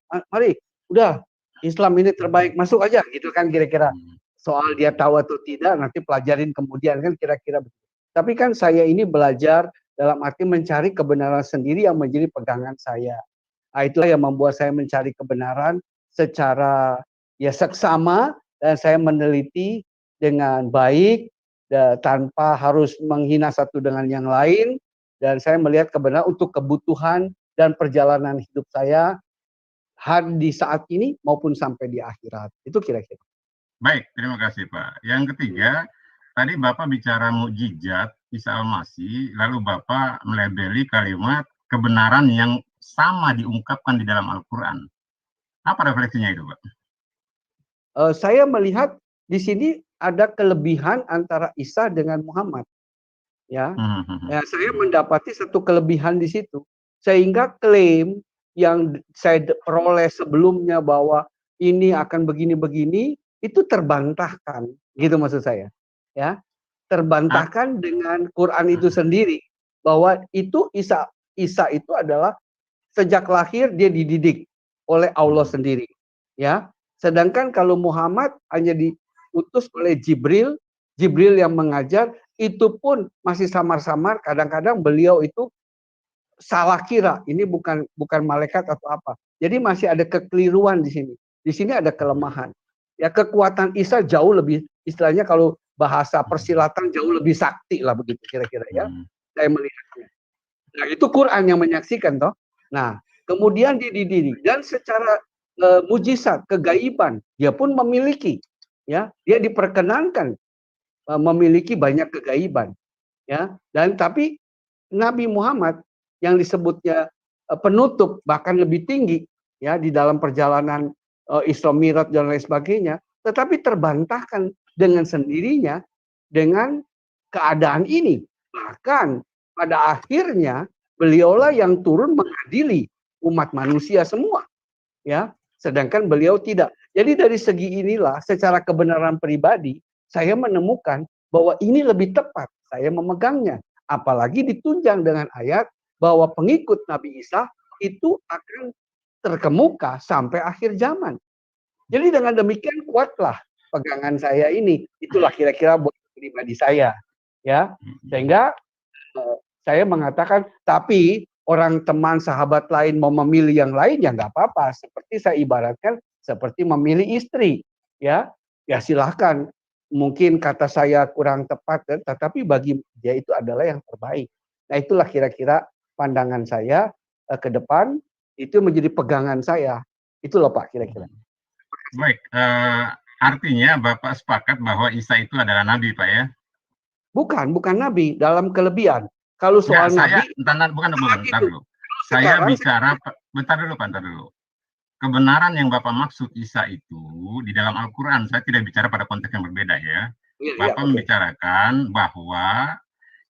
udah Islam ini terbaik, masuk aja, gitu kan kira-kira. Soal dia tahu atau tidak nanti pelajarin kemudian, kan kira-kira begitu. Tapi kan saya ini belajar dalam arti mencari kebenaran sendiri yang menjadi pegangan saya. Nah, itulah yang membuat saya mencari kebenaran secara ya seksama, dan saya meneliti dengan baik tanpa harus menghina satu dengan yang lain, dan saya melihat kebenaran untuk kebutuhan dan perjalanan hidup saya di saat ini maupun sampai di akhirat. Itu kira-kira. Baik, terima kasih Pak. Yang ketiga, tadi Bapak bicara mukjizat Isa Al-Masih, lalu Bapak melabeli kalimat kebenaran yang sama diungkapkan di dalam Al-Quran. Apa refleksinya itu, Pak? Saya melihat di sini ada kelebihan antara Isa dengan Muhammad. Ya, saya mendapati satu kelebihan di situ, sehingga klaim yang saya peroleh sebelumnya bahwa ini akan begini-begini itu terbantahkan, gitu maksud saya. Ya, terbantahkan dengan Quran itu sendiri, bahwa itu Isa itu adalah sejak lahir dia dididik oleh Allah sendiri. Ya, sedangkan kalau Muhammad hanya diutus oleh Jibril Jibril yang mengajar, itu pun masih samar-samar. Kadang-kadang beliau itu salah kira ini bukan malaikat atau apa. Jadi masih ada kekeliruan di sini. Di sini ada kelemahan. Ya, kekuatan Isa jauh lebih, istilahnya kalau bahasa persilatan jauh lebih sakti lah begitu kira-kira ya. Saya melihatnya. Nah, itu Quran yang menyaksikan toh. Nah, kemudian dia dididik dan secara mujizat, kegaiban, dia pun memiliki, ya, dia diperkenankan memiliki banyak kegaiban, ya. Dan tapi Nabi Muhammad yang disebutnya penutup bahkan lebih tinggi, ya, di dalam perjalanan Isra Mi'raj dan lain sebagainya, tetapi terbantahkan dengan sendirinya dengan keadaan ini. Bahkan pada akhirnya beliaulah yang turun mengadili umat manusia semua, ya, sedangkan beliau tidak. Jadi dari segi inilah secara kebenaran pribadi saya menemukan bahwa ini lebih tepat saya memegangnya, apalagi ditunjang dengan ayat bahwa pengikut Nabi Isa itu akan terkemuka sampai akhir zaman. Jadi dengan demikian kuatlah pegangan saya ini. Itulah kira-kira buat pribadi saya, ya. Sehingga saya mengatakan, tapi orang teman sahabat lain mau memilih yang lain ya nggak apa-apa. Seperti saya ibaratkan seperti memilih istri, ya. Ya silahkan. Mungkin kata saya kurang tepat, tetapi bagi dia itu adalah yang terbaik. Nah itulah kira-kira pandangan saya ke depan, itu menjadi pegangan saya. Itulah Pak kira-kira. Baik, artinya Bapak sepakat bahwa Isa itu adalah Nabi, Pak ya? Bukan Nabi, dalam kelebihan. Kalau soal Nabi, bukan bentar dulu. Saya bicara, bentar dulu. Kebenaran yang Bapak maksud Isa itu di dalam Al-Quran, saya tidak bicara pada konteks yang berbeda ya. Bapak membicarakan bahwa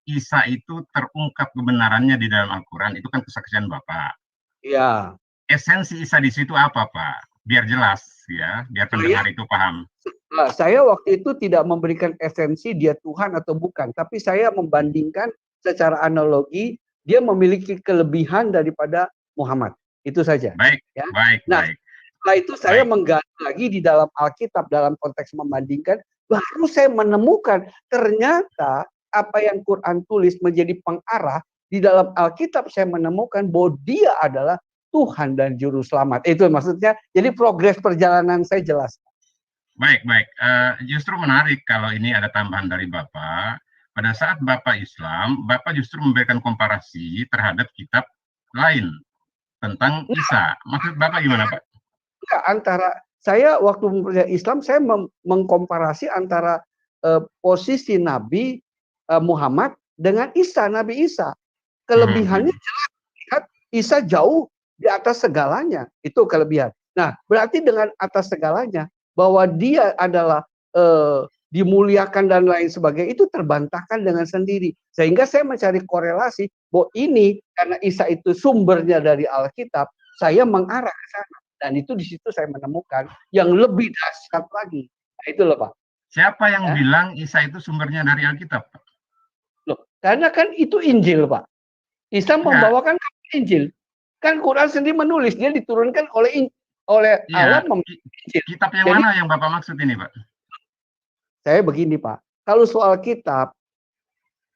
Isa itu terungkap kebenarannya di dalam Al-Quran, itu kan kesaksian Bapak. Iya. Esensi Isa di situ apa, Pak? Biar jelas ya, biar pendengar itu paham. Nah, saya waktu itu tidak memberikan esensi dia Tuhan atau bukan, tapi saya membandingkan secara analogi dia memiliki kelebihan daripada Muhammad. Itu saja. Baik, ya. Baik. Setelah itu saya menggali lagi di dalam Alkitab dalam konteks membandingkan, baru saya menemukan ternyata apa yang Quran tulis menjadi pengarah di dalam Alkitab. Saya menemukan bahwa dia adalah Tuhan dan Juru Selamat. Itu maksudnya. Jadi progres perjalanan saya jelas. Baik. Justru menarik kalau ini ada tambahan dari Bapak. Pada saat Bapak Islam, Bapak justru memberikan komparasi terhadap kitab lain tentang Isa. Maksud Bapak gimana, Pak? Antara saya waktu mempelajari Islam, saya mengkomparasi antara posisi Nabi Muhammad dengan Isa, Nabi Isa. Kelebihannya jelas, lihat Isa jauh di atas segalanya, itu kelebihan. Nah, berarti dengan atas segalanya bahwa dia adalah dimuliakan dan lain sebagainya, itu terbantahkan dengan sendiri. Sehingga saya mencari korelasi bahwa ini karena Isa itu sumbernya dari Alkitab, saya mengarah ke sana. Dan itu di situ saya menemukan yang lebih dahsyat lagi. Nah, itu loh Pak. Siapa yang bilang Isa itu sumbernya dari Alkitab, Pak? Loh, karena kan itu Injil, Pak. Isa membawakan Injil. Kan Quran sendiri menulis, dia diturunkan oleh Allah. Kitab yang mana yang Bapak maksud ini, Pak? Saya begini, Pak. Kalau soal kitab,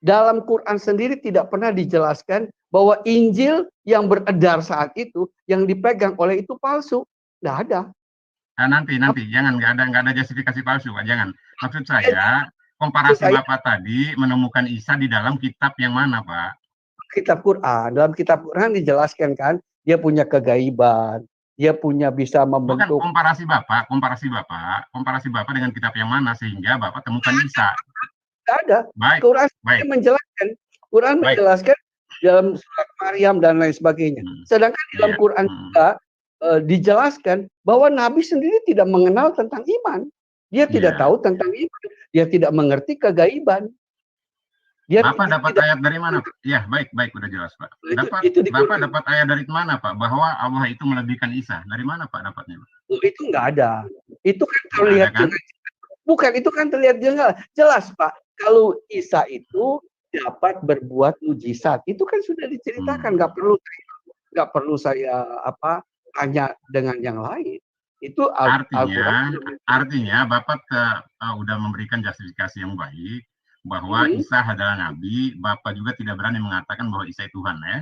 dalam Quran sendiri tidak pernah dijelaskan bahwa Injil yang beredar saat itu, yang dipegang oleh itu palsu. Nggak ada. Nah, nanti, jangan, nggak ada justifikasi palsu, Pak. Jangan. Maksud saya, komparasi Bapak tadi menemukan Isa di dalam kitab yang mana, Pak? Kitab Quran. Dalam kitab Quran dijelaskan kan, dia punya kegaiban, dia punya bisa membentuk. Bukan komparasi Bapak dengan kitab yang mana sehingga Bapak temukan Isa. Tidak ada. Quran menjelaskan. Quran menjelaskan dalam surat Maryam dan lain sebagainya. Sedangkan dalam Quran juga dijelaskan bahwa Nabi sendiri tidak mengenal tentang iman. Dia tidak tahu tentang iman. Dia tidak mengerti kegaiban. Bapak dapat ayat dari mana, Pak? Ya, baik, udah jelas, Pak. Bapak dapat ayat dari mana, Pak? Bahwa Allah itu melebihkan Isa. Dari mana, Pak, dapatnya? Oh, itu nggak ada. Itu kan terlihat kan? Bukan, itu kan terlihat jelas, Pak. Kalau Isa itu dapat berbuat mujizat, itu kan sudah diceritakan. Nggak perlu saya tanya dengan yang lain. Itu Artinya, Al-Quran. artinya Bapak udah memberikan justifikasi yang baik bahwa Isa adalah nabi. Bapak juga tidak berani mengatakan bahwa Isa itu Tuhan, ya?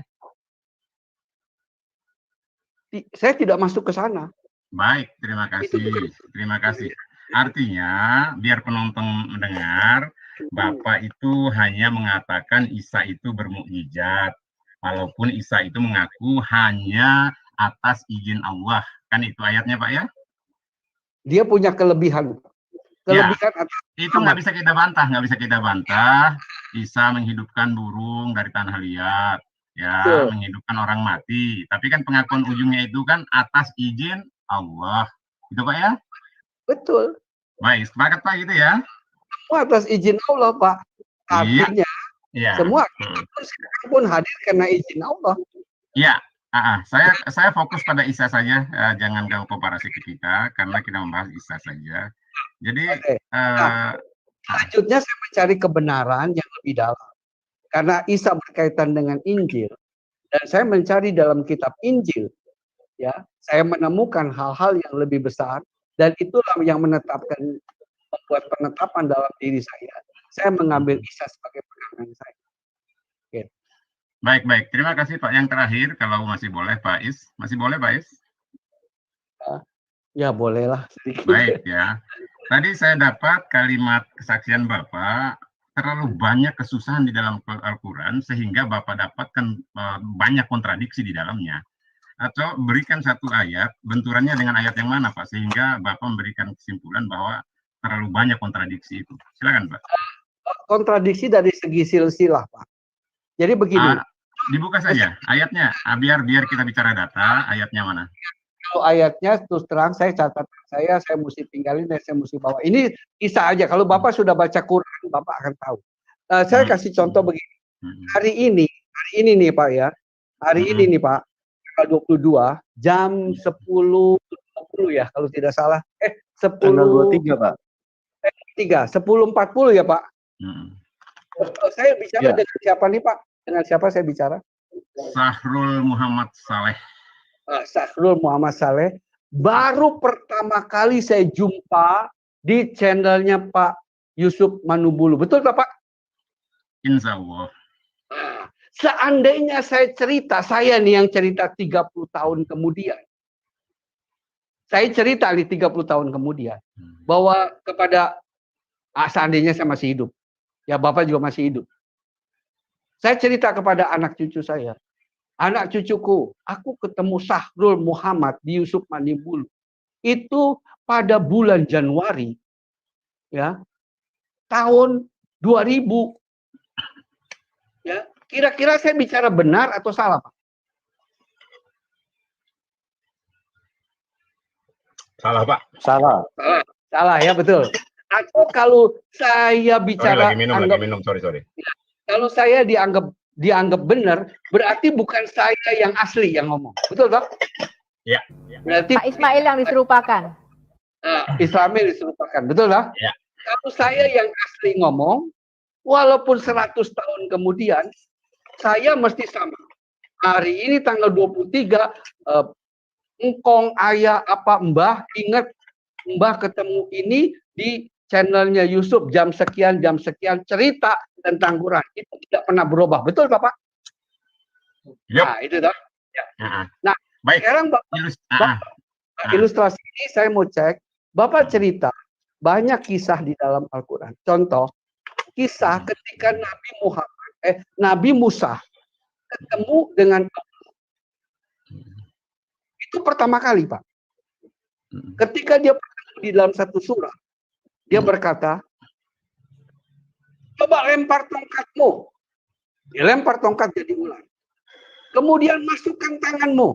Saya tidak masuk ke sana. Baik, terima kasih. Terima kasih. Artinya, biar penonton mendengar, Bapak itu hanya mengatakan Isa itu bermukjizat. Walaupun Isa itu mengaku hanya atas izin Allah. Kan itu ayatnya, Pak, ya? Dia punya kelebihan. Kelebihan Itu nggak bisa kita bantah, nggak bisa kita bantah. Isa menghidupkan burung dari tanah liat, ya, menghidupkan orang mati. Tapi kan pengakuan ujungnya itu kan atas izin Allah. Itu Pak, ya? Betul. Baik, sepakat Pak gitu ya? Semua atas izin Allah, Pak. Artinya semua pun hadir karena izin Allah. Iya. Saya fokus pada Isa saja, jangan ganggu komparasi ke kita karena kita membahas Isa saja. Jadi selanjutnya saya mencari kebenaran yang lebih dalam. Karena Isa berkaitan dengan Injil dan saya mencari dalam kitab Injil, ya, saya menemukan hal-hal yang lebih besar dan itulah yang membuat penetapan dalam diri saya. Saya mengambil Isa sebagai pegangan saya. Okay. Baik. Terima kasih Pak. Yang terakhir, kalau masih boleh Pak Is. Masih boleh Pak Is? Ya bolehlah sedikit. Baik ya. Tadi saya dapat kalimat kesaksian Bapak, terlalu banyak kesusahan di dalam Al-Quran sehingga Bapak dapatkan banyak kontradiksi di dalamnya. Atau berikan satu ayat, benturannya dengan ayat yang mana Pak? Sehingga Bapak memberikan kesimpulan bahwa terlalu banyak kontradiksi itu. Silakan Pak. Kontradiksi dari segi silsilah Pak. Jadi begini. Dibuka saja ayatnya, biar kita bicara data, ayatnya mana? Kalau ayatnya terus terang saya catat, saya mesti tinggalin dan saya mesti bawa. Ini kisah aja. Kalau Bapak sudah baca Quran, Bapak akan tahu. Saya kasih contoh begini. Hari ini nih Pak ya. Hari ini nih Pak, tanggal 22 jam 10.20 ya kalau tidak salah. 10.23 Pak. 10.40 ya Pak. Saya bicara dengan siapa nih Pak? Dengan siapa saya bicara? Sahrul Muhammad Saleh. Sahrul Muhammad Saleh. Baru pertama kali saya jumpa di channelnya Pak Yusuf Manubulu. Betul Pak? Insya Allah. Seandainya saya nih yang cerita 30 tahun kemudian. Saya cerita nih 30 tahun kemudian. Bahwa kepada, seandainya saya masih hidup. Ya Bapak juga masih hidup. Saya cerita kepada anak cucu saya. Anak cucuku, aku ketemu Sahrul Muhammad di Yusuf Manubulu. Itu pada bulan Januari ya, tahun 2000. Ya, kira-kira saya bicara benar atau salah, Pak? Salah, Pak. Salah ya, betul. Atau kalau saya bicara lagi minum, sorry. Kalau saya dianggap benar, berarti bukan saya yang asli yang ngomong. Betul, Pak? Ya. Berarti Pak Ismail yang diserupakan. Islamil diserupakan. Betul, Pak? Ya. Kalau saya yang asli ngomong, walaupun 100 tahun kemudian, saya mesti sama. Hari ini tanggal 23, engkong, ayah, apa, mbah, ingat, mbah ketemu ini di channelnya Yusuf jam sekian cerita tentang Quran. Itu tidak pernah berubah. Betul, Bapak? Yep. Nah, itu toh. Ya. Nah, baik. Sekarang Bapak, ilustrasi ini saya mau cek. Bapak cerita banyak kisah di dalam Al-Quran. Contoh, kisah ketika Nabi Musa ketemu dengan Allah. Itu pertama kali, Pak. Ketika dia bertemu di dalam satu surah, dia berkata, coba lempar tongkatmu. Dia lempar tongkat jadi ular. Kemudian masukkan tanganmu.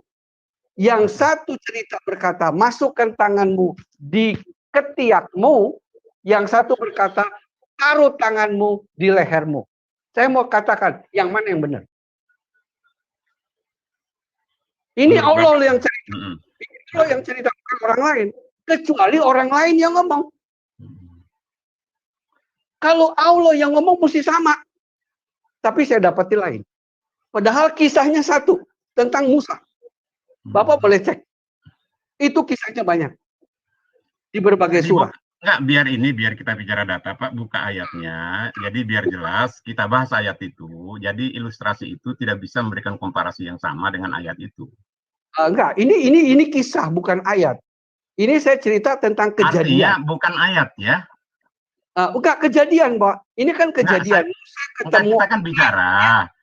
Yang satu cerita berkata, masukkan tanganmu di ketiakmu. Yang satu berkata, taruh tanganmu di lehermu. Saya mau katakan, yang mana yang benar? Ini Allah yang cerita. Allah yang cerita, bukan orang lain. Kecuali orang lain yang ngomong. Kalau Allah yang ngomong mesti sama. Tapi saya dapati lain. Padahal kisahnya satu. Tentang Musa. Bapak boleh cek. Itu kisahnya banyak. di berbagai Jadi, surah. Enggak, biar kita bicara data, Pak, buka ayatnya. Jadi biar jelas, kita bahas ayat itu. Jadi ilustrasi itu tidak bisa memberikan komparasi yang sama dengan ayat itu. Enggak, ini kisah bukan ayat. Ini saya cerita tentang kejadian. Artinya bukan ayat ya. Enggak kejadian, Pak. Ini kan kejadian. Saya ketemu. Kita kan bicara.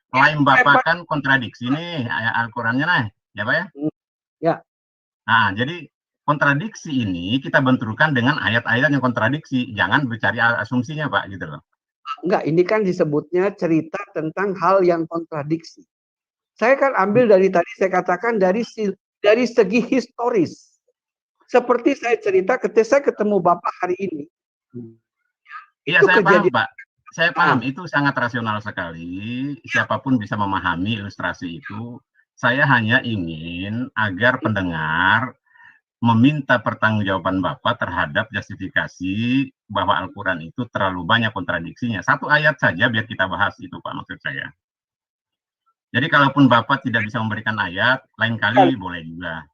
Klaim Bapak kan kontradiksi nih ayat Al-Qur'annya nih, ya Pak ya? Ya. Nah, jadi kontradiksi ini kita benturkan dengan ayat-ayat yang kontradiksi. Jangan bercari asumsinya, Pak, gitu loh. Enggak, ini kan disebutnya cerita tentang hal yang kontradiksi. Saya kan ambil dari tadi saya katakan dari segi historis. Seperti saya cerita ketika saya ketemu Bapak hari ini. Iya, Itu saya paham, kejadian. Pak. Saya paham, itu sangat rasional sekali. Siapapun bisa memahami ilustrasi itu. Saya hanya ingin agar pendengar meminta pertanggungjawaban Bapak terhadap justifikasi bahwa Al-Quran itu terlalu banyak kontradiksinya. Satu ayat saja biar kita bahas itu, Pak, maksud saya. Jadi kalaupun Bapak tidak bisa memberikan ayat, lain kali boleh juga.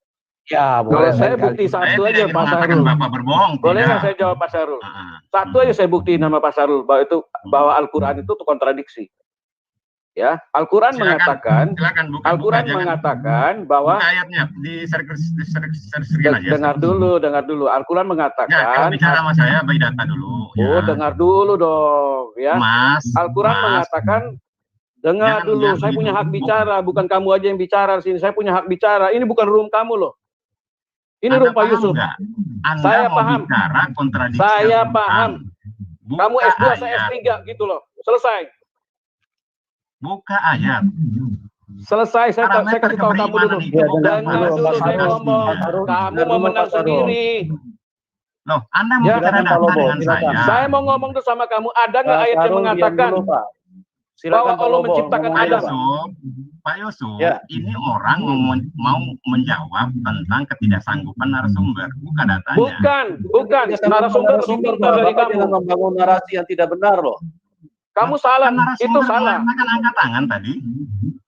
Ya, Kalau saya bukti Saya satu tidak aja ingin Pak mengatakan Sarul. Bapak berbohong. Boleh tidak. nggak saya jawab Pak Sarul? Satu Hmm. aja saya buktiin sama Pak Sarul bahwa Al-Quran itu kontradiksi. Ya, Al-Quran mengatakan, silakan buka, Al-Quran jangan- mengatakan bahwa buka ayatnya di screen aja. dengar dulu. Al-Quran Ya, kalau mengatakan, bicara sama saya, by data dulu. oh Ya. dengar dulu dong, ya. Mas, Al-Quran Mas, mengatakan, dengar Jangan dulu, saya punya hak bicara, bukan kamu aja yang bicara di sini. Saya punya hak bicara. Ini bukan room kamu loh. Ini Anda room Pak paham Yusuf. nggak? Anda Saya mau paham. bicara kontradiksi Saya Al-Quran. paham. Buka Kamu S2, saya ayat. S3 gitu loh. Selesai. Buka ayat. Selesai, saya Parameter kasih tahu kamu dulu. keberimanan itu bukan Dengar dulu saya justifikasi. ngomong. Kamu mau menang sendiri. Loh, Anda mau Ya, bicara silakan, Pak data Lobo, dengan silakan. saya. Saya mau ngomong tuh sama kamu. Ada nggak ayat yang mengatakan bahwa Allah menciptakan Pak Adam? Yusuf, Ya. ini orang mau menjawab tentang ketidaksanggupan narasumber, bukan datanya. Bukan. Narasumber lebih pintar dari Bapak kamu. jangan membangun narasi yang tidak benar loh. Kamu salah. Kan narasumber Itu salah. mengatakan angkat tangan tadi.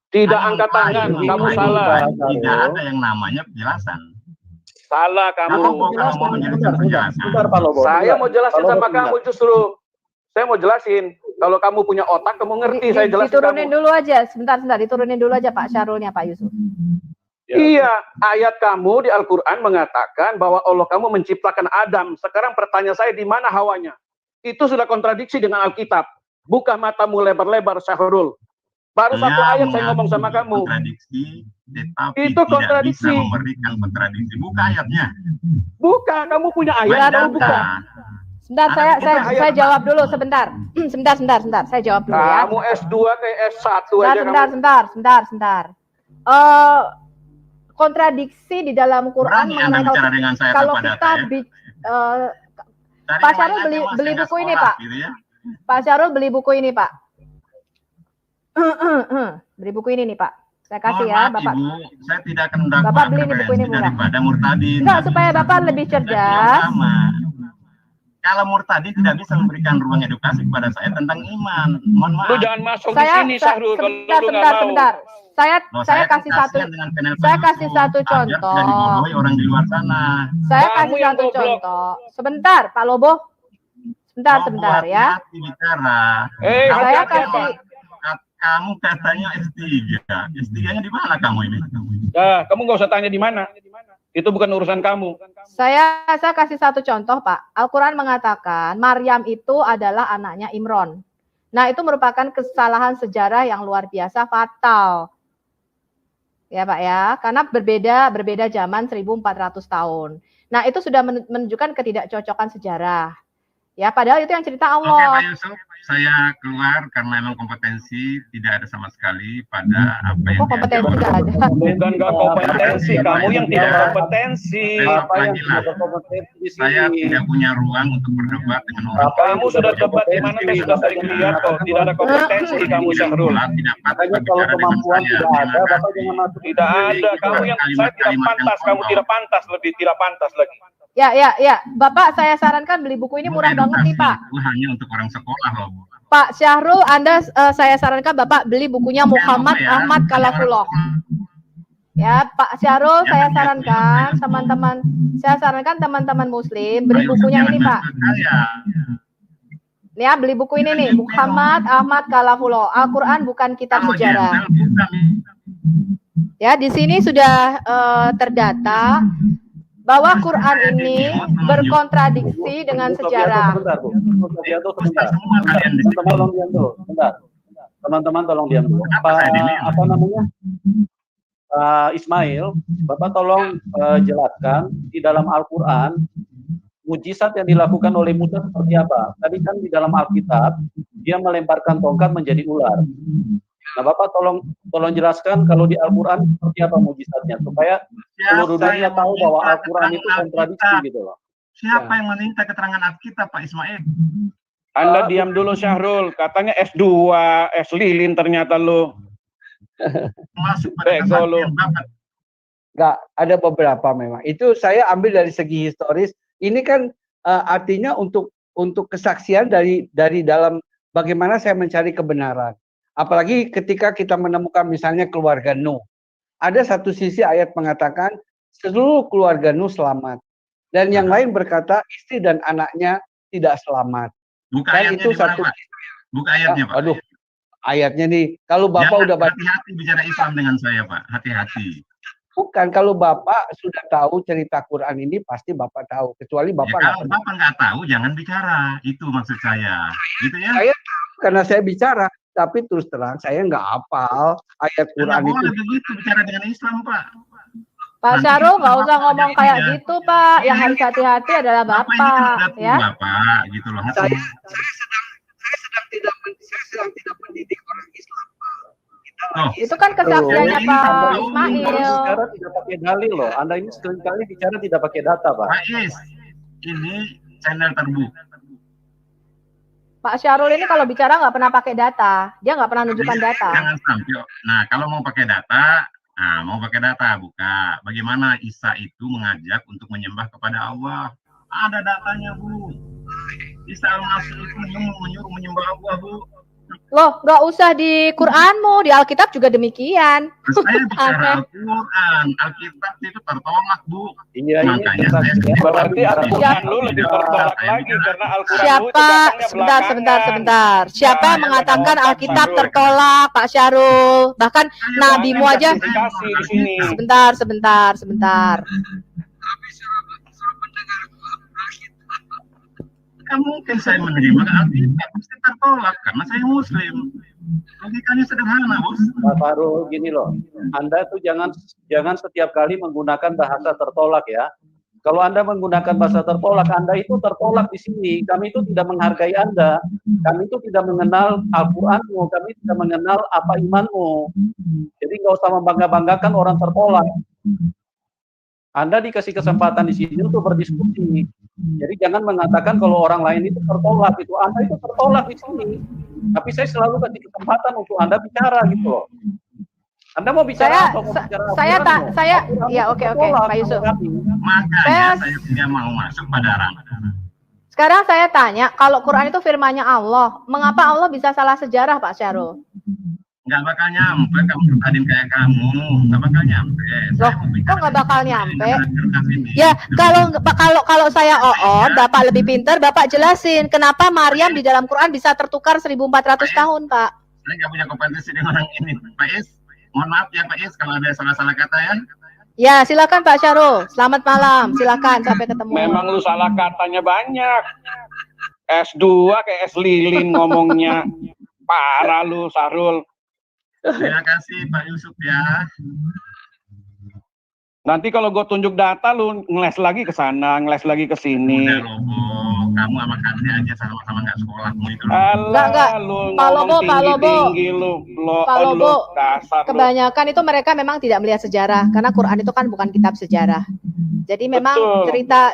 Tidak Hanya angkat tangan. mengklaim, Kamu mengklaim, salah. mengklaim. Tidak ada yang namanya penjelasan. Salah kamu. Kalau mau menjelaskan penjelasan. Sebentar, Pak Lobo. Saya mau jelasin Pak Lobo, sama sebentar. kamu justru. Saya mau jelasin. Kalau kamu punya otak, kamu ngerti. Saya jelasin Diturunin kamu. dulu aja, sebentar, diturunin dulu aja Pak Syarulnya Pak Yusuf. Iya, ayat kamu di Al-Quran mengatakan bahwa Allah kamu menciptakan Adam. Sekarang pertanyaan saya, di mana Hawanya? Itu sudah kontradiksi dengan Alkitab. Buka matamu lebar-lebar, Syahrul. Baru satu ayat saya ngomong sama kamu. Kontradiksi, tetapi Itu tidak kontradiksi. bisa memberikan kontradiksi. Buka ayatnya. Buka, kamu punya ayat, Baca. kamu buka. Sebentar, Ada saya jawab dulu sebentar. Sebentar, saya jawab dulu ya. Kamu S2 ke S1 aja kamu. Sebentar. Kontradiksi di dalam Quran Berani Anda bicara dengan saya kalau tanpa kita data ya? Cari Pak yang Syarul lain aja, Mas, beli yang nggak buku ini, sekolah, Pak. gitu ya. Pak Syarul beli buku ini, Pak. Beli buku ini nih, Pak. Saya kasih Mohon ya, maaf, Bapak. Ibu, saya tidak akan mendakwa Bapak beli nih buku ini preferensi murah. daripada murtadin. Enggak, Tapi supaya Bapak lebih yang cerdas. sama. Kalau murtadin tidak bisa memberikan ruang edukasi kepada saya tentang iman. Mohon maaf. Lu jangan masuk di sini, Syahrul, kalau lu nggak mau. sebentar. Saya kan kasih satu kasihan dengan panel saya Pak kasih Yusuf, satu agar contoh. tidak dibodohi orang di luar sana. Saya Kamu kasih yang satu goblok. contoh. Sebentar, Pak Lobo. Sebentar Mau ya. hati-hati bicara. Eh, Kamu Saya hati-hati, katanya- kasih kamu katanya S3. S3-nya di mana kamu ini? Nah, kamu nggak usah tanya di mana. Itu bukan urusan kamu. Saya kasih satu contoh, Pak. Al-Quran mengatakan Maryam itu adalah anaknya Imron. Nah, itu merupakan kesalahan sejarah yang luar biasa fatal. Ya, Pak ya. Karena berbeda zaman 1400 tahun. Nah, itu sudah menunjukkan ketidakcocokan sejarah. Ya, padahal itu yang cerita Oke, Allah. Pak Yusuf, saya keluar karena memang kompetensi tidak ada sama sekali pada apa yang Kok kompetensi nggak ada? Bukan nggak kompetensi, kamu yang tidak kompetensi. Saya tidak punya ruang untuk berdebat dengan orang. Kamu sudah debat di mana, saya sudah sering lihat kok. Tidak ada kompetensi kamu, Syahrul. Tidak patut Makanya kalau berbicara dengan kemampuan saya. tidak ada, Terima Bapak kasih. jangan masuk. Tidak ada, kamu yang saya tidak pantas, kamu tidak pantas, lebih tidak pantas lagi. Ya. Bapak, saya sarankan beli buku ini murah banget nih, Pak. Itu hanya untuk orang sekolah loh. Pak Syahrul, saya sarankan Bapak beli bukunya Muhammad Ahmad Kalafullah. Ya, Pak Syarul, Jangan saya sarankan teman-teman Muslim beli Pak Yusuf, bukunya jangan ini, Pak. masuk saya. Nih ya, beli buku ini nih, Muhammad Ahmad Kalafulo, Al-Quran bukan kitab Kalau sejarah. jengkel, bukan. Ya, di sini sudah terdata bahwa Quran ini berkontradiksi dengan sejarah. Sebentar, Bu. Ustaz semua kalian di sini. Teman-teman tolong diam dulu. Sebentar. Teman-teman tolong diam dulu. Kenapa saya dilihat? Apa namanya? Ismail, Bapak tolong jelaskan di dalam Al-Quran mujizat yang dilakukan oleh Musa seperti apa? Tadi kan di dalam Alkitab dia melemparkan tongkat menjadi ular. Nah, Bapak tolong jelaskan kalau di Al-Quran seperti apa mujizatnya supaya seluruh dunia tahu bahwa Al-Quran itu kontradiksi gitu loh. Siapa yang meminta keterangan Alkitab, Pak Ismail? Anda diam dulu Syahrul, katanya S2, S lilin ternyata lu. Masuk pada kesatuan Bapak. Enggak, ada beberapa memang. Itu saya ambil dari segi historis. Ini kan artinya untuk kesaksian dari dalam bagaimana saya mencari kebenaran. Apalagi ketika kita menemukan misalnya keluarga Nuh. Ada satu sisi ayat mengatakan seluruh keluarga Nuh selamat. Dan yang lain berkata istri dan anaknya tidak selamat. Buka Dan ayatnya itu di mana, satu. Pak? Buka ayatnya, Pak. Aduh, ayatnya nih. Kalau Bapak Jangan udah baca. hati-hati bicara Islam dengan saya, Pak. Hati-hati. Bukan, kalau Bapak sudah tahu cerita Quran ini pasti Bapak tahu. Kecuali Ya, Bapak kalau Bapak nggak tahu, jangan bicara. Itu maksud saya. Gitu ya? Saya tahu karena saya bicara. Tapi terus terang saya nggak hafal ayat Nggak Quran itu. boleh begitu bicara dengan Islam, Pak. Pak Nanti Syarul kita nggak usah Bapak ngomong jadi kayak ya. gitu, Pak. Yang harus hati-hati adalah Bapak ini kan Bapak, udah tua, ya. Pak. Gitu loh. Saya sedang tidak mendidik orang Islam. Oh, Itu kan kesaksiannya Oh, Pak oh, Ismail. Bicara tidak pakai dalil loh. Anda ini sekali-kali bicara tidak pakai data, Pak. Pak Is, ini channel terbuka. Pak Syarul ini kalau bicara nggak pernah pakai data. Dia nggak pernah nunjukkan data. Jangan sampai. Nah, kalau mau pakai data, buka. Bagaimana Isa itu mengajak untuk menyembah kepada Allah? Ada datanya, Bu. Isa al-Masih itu menyuruh menyembah Allah, Bu. Loh, nggak usah di Quranmu, di Alkitab juga demikian. Saya bicara Al-Quran, Alkitab itu tertolak, Bu. Iya, Makanya ini saya Berarti Al-Quran Siapa? lu lebih tertolak lagi karena Al-Quran lu itu Siapa? datangnya Sebentar. Siapa yang Nah, mengatakan Pak Alkitab Syarul. tertolak, Pak Syarul? Bahkan nabimu aja. Kasih di sini. Sebentar. Kan mungkin saya menerima Alkitab pasti tertolak karena saya Muslim. Logikanya sederhana, Bos. Pak Farul, gini loh. Anda tuh jangan setiap kali menggunakan bahasa tertolak ya. Kalau Anda menggunakan bahasa tertolak, Anda itu tertolak di sini. Kami itu tidak menghargai Anda. Kami itu tidak mengenal Al-Quranmu. Kami tidak mengenal apa imanmu. Jadi nggak usah membangga-banggakan orang tertolak. Anda dikasih kesempatan di sini untuk berdiskusi. Jadi jangan mengatakan kalau orang lain itu tertolak. Itu Anda itu tertolak di sini. Tapi saya selalu kasih kesempatan untuk Anda bicara gitu loh. Anda mau bicara atau mau bicara Oke, Pak Yusuf. Makanya saya tidak mau masuk pada ranah. Sekarang saya tanya, kalau Quran itu firman-Nya Allah, mengapa Allah bisa salah sejarah, Pak Syarul? Nggak bakal nyampe kamu bertanding kayak kamu, nggak bakal nyampe. Loh, kok nggak bakal nyampe? Ya, kalau saya Bapak lebih pintar, Bapak jelasin kenapa Maryam di dalam Quran bisa tertukar 1400 tahun, Pak. Saya nggak punya kompetensi dengan orang ini, Pak Is. Mohon maaf ya Pak Is kalau ada salah-salah kata ya. Ya, silakan Pak Syarul. Selamat malam. Silakan, sampai ketemu. Memang lu salah katanya banyak. S2 kayak S lilin ngomongnya. Parah lu, Sarul. Terima kasih Pak Yusuf ya. Nanti kalau gue tunjuk data lu ngeles lagi ke sana, ngeles lagi ke sini. Udah loh, Bo. Kamu sama Kandi aja sama-sama nggak sekolahmu itu. Enggak. Lu Pak Lobo, tinggi lu. Pak Lobo, Dasar kebanyakan itu mereka memang tidak melihat sejarah karena Quran itu kan bukan kitab sejarah. Jadi memang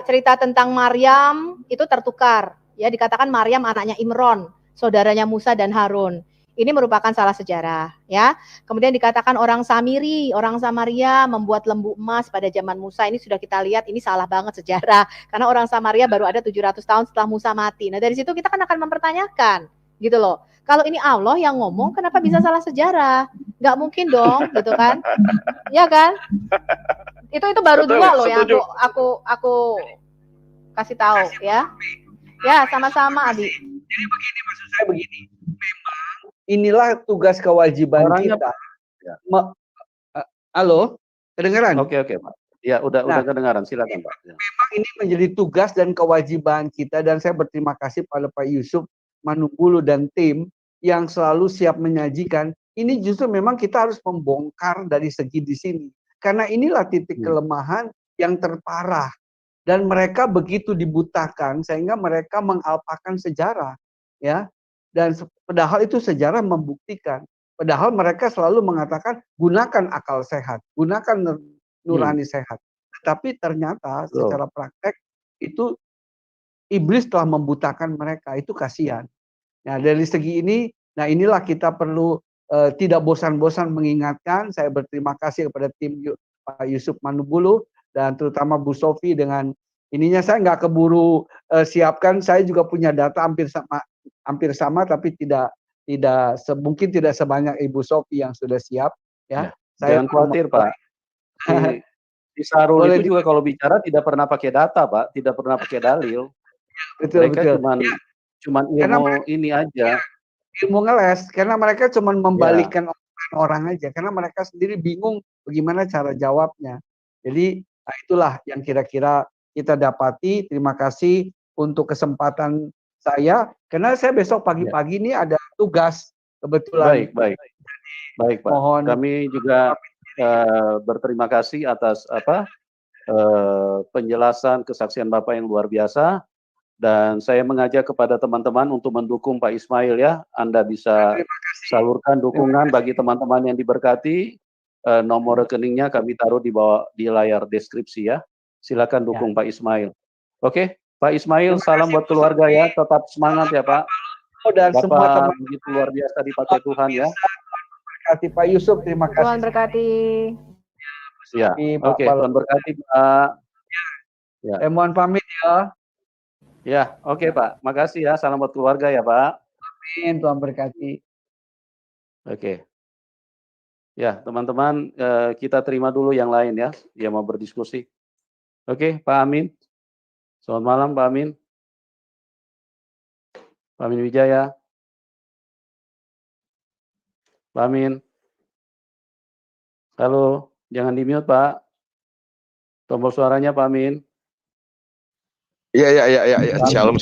cerita tentang Maryam itu tertukar. Ya, dikatakan Maryam anaknya Imron, saudaranya Musa dan Harun. Ini merupakan salah sejarah, ya. Kemudian dikatakan orang Samaria membuat lembu emas pada zaman Musa. Ini sudah kita lihat, ini salah banget sejarah. Karena orang Samaria baru ada 700 tahun setelah Musa mati. Nah, dari situ kita kan akan mempertanyakan, gitu loh. Kalau ini Allah yang ngomong, kenapa bisa salah sejarah? Nggak mungkin dong, gitu kan? Ya kan? Itu baru Betul, dua loh yang setuju. aku kasih tahu ya. Ya, sama-sama Abi. Jadi begini, maksud saya begini. Memang inilah tugas kewajiban Orangnya, kita. Ya. Halo, kedengaran? Oke Pak. Ya, udah kedengaran. Silakan Pak. Ya. Memang ini menjadi tugas dan kewajiban kita, dan saya berterima kasih pada Pak Yusuf Manubulu dan tim yang selalu siap menyajikan. Ini justru memang kita harus membongkar dari segi di sini, karena inilah titik kelemahan yang terparah, dan mereka begitu dibutakan sehingga mereka mengalpakan sejarah, ya. Dan padahal itu sejarah membuktikan, padahal mereka selalu mengatakan gunakan akal sehat, gunakan nurani sehat. Tapi ternyata secara praktek itu iblis telah membutakan mereka, itu kasihan. Nah, dari segi ini, nah inilah kita perlu tidak bosan-bosan mengingatkan. Saya berterima kasih kepada tim Pak Yusuf Manubulu dan terutama Bu Sofi dengan ininya. Saya nggak keburu siapkan, saya juga punya data hampir sama tapi mungkin tidak sebanyak Ibu Sofi yang sudah siap, ya. Saya Jangan khawatir Pak. Di Sarul Boleh itu juga kalau bicara tidak pernah pakai data Pak, tidak pernah pakai dalil. Mereka cuman ilmu ini aja. Ilmu ngeles, karena mereka cuma membalikkan orang aja, karena mereka sendiri bingung bagaimana cara jawabnya. Jadi itulah yang kira-kira kita dapati. Terima kasih untuk kesempatan saya, karena saya besok pagi-pagi ini ada tugas kebetulan. Baik Pak. Mohon. Kami juga berterima kasih atas penjelasan kesaksian Bapak yang luar biasa. Dan saya mengajak kepada teman-teman untuk mendukung Pak Ismail ya. Anda bisa salurkan dukungan bagi teman-teman yang diberkati. Nomor rekeningnya kami taruh di layar deskripsi ya. Silakan dukung Pak Ismail. Oke, Pak Ismail, salam buat keluarga ya. Tetap semangat ya Pak. Dan Bapak semua teman begitu luar biasa dipakai Tuhan ya. Berkati Pak Yusuf, terima kasih. Tuhan berkati. Ya, oke, Tuhan berkati Pak. Ya. Mohon pamit ya. Ya, oke Pak. Makasih ya. Salam buat keluarga ya Pak. Amin, Tuhan berkati. Oke. Ya, teman-teman, kita terima dulu yang lain ya, yang mau berdiskusi. Oke, Pak Amin. Selamat malam Pak Amin. Pak Amin Wijaya. Pak Amin. Halo, jangan di-mute Pak. Tombol suaranya Pak Amin. Iya. Shalom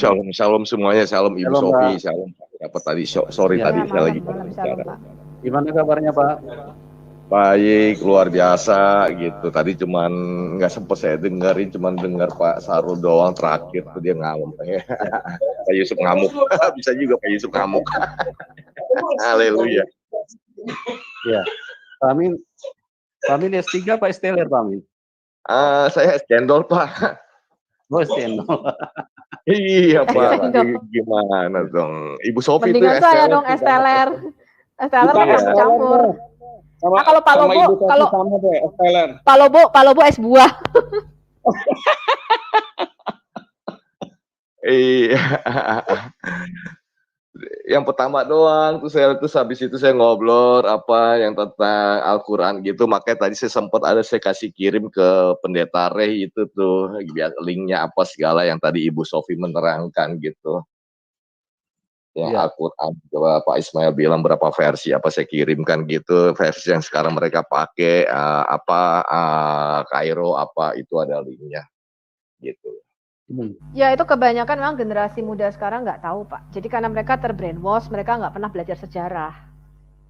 semuanya. Shalom Ibu Sofi, shalom. Apa tadi? Sorry tadi saya lagi bicara. Gimana kabarnya Pak? Baik, luar biasa gitu. Tadi cuman nggak sempet saya dengerin, cuman dengar Pak Sarul doang terakhir tuh dia ngamuk. Pak Yusuf ngamuk. Bisa juga Pak Yusuf ngamuk. Haleluya. Ya. Pak Amin S3 Pak Steller Pak Amin? Saya cendol Pak. Oh, cendol. Iya Pak, gimana dong? Ibu Sofi itu mendingan saya dong Esteller. Esteller kan campur. Sama, nah, kalau Pak Lobo, Pak Lobo es buah. Iya. Yang pertama doang tuh habis itu saya ngobrol apa yang tentang Al-Qur'an gitu, makanya tadi saya sempat saya kasih kirim ke Pendeta Reh itu tuh linknya apa segala yang tadi Ibu Sofi menerangkan gitu. Yang Al-Qur'an, coba Pak Ismail bilang berapa versi apa saya kirimkan gitu, versi yang sekarang mereka pakai Kairo apa itu ada linknya gitu. Ya itu kebanyakan memang generasi muda sekarang nggak tahu Pak. Jadi karena mereka terbrainwash, mereka nggak pernah belajar sejarah.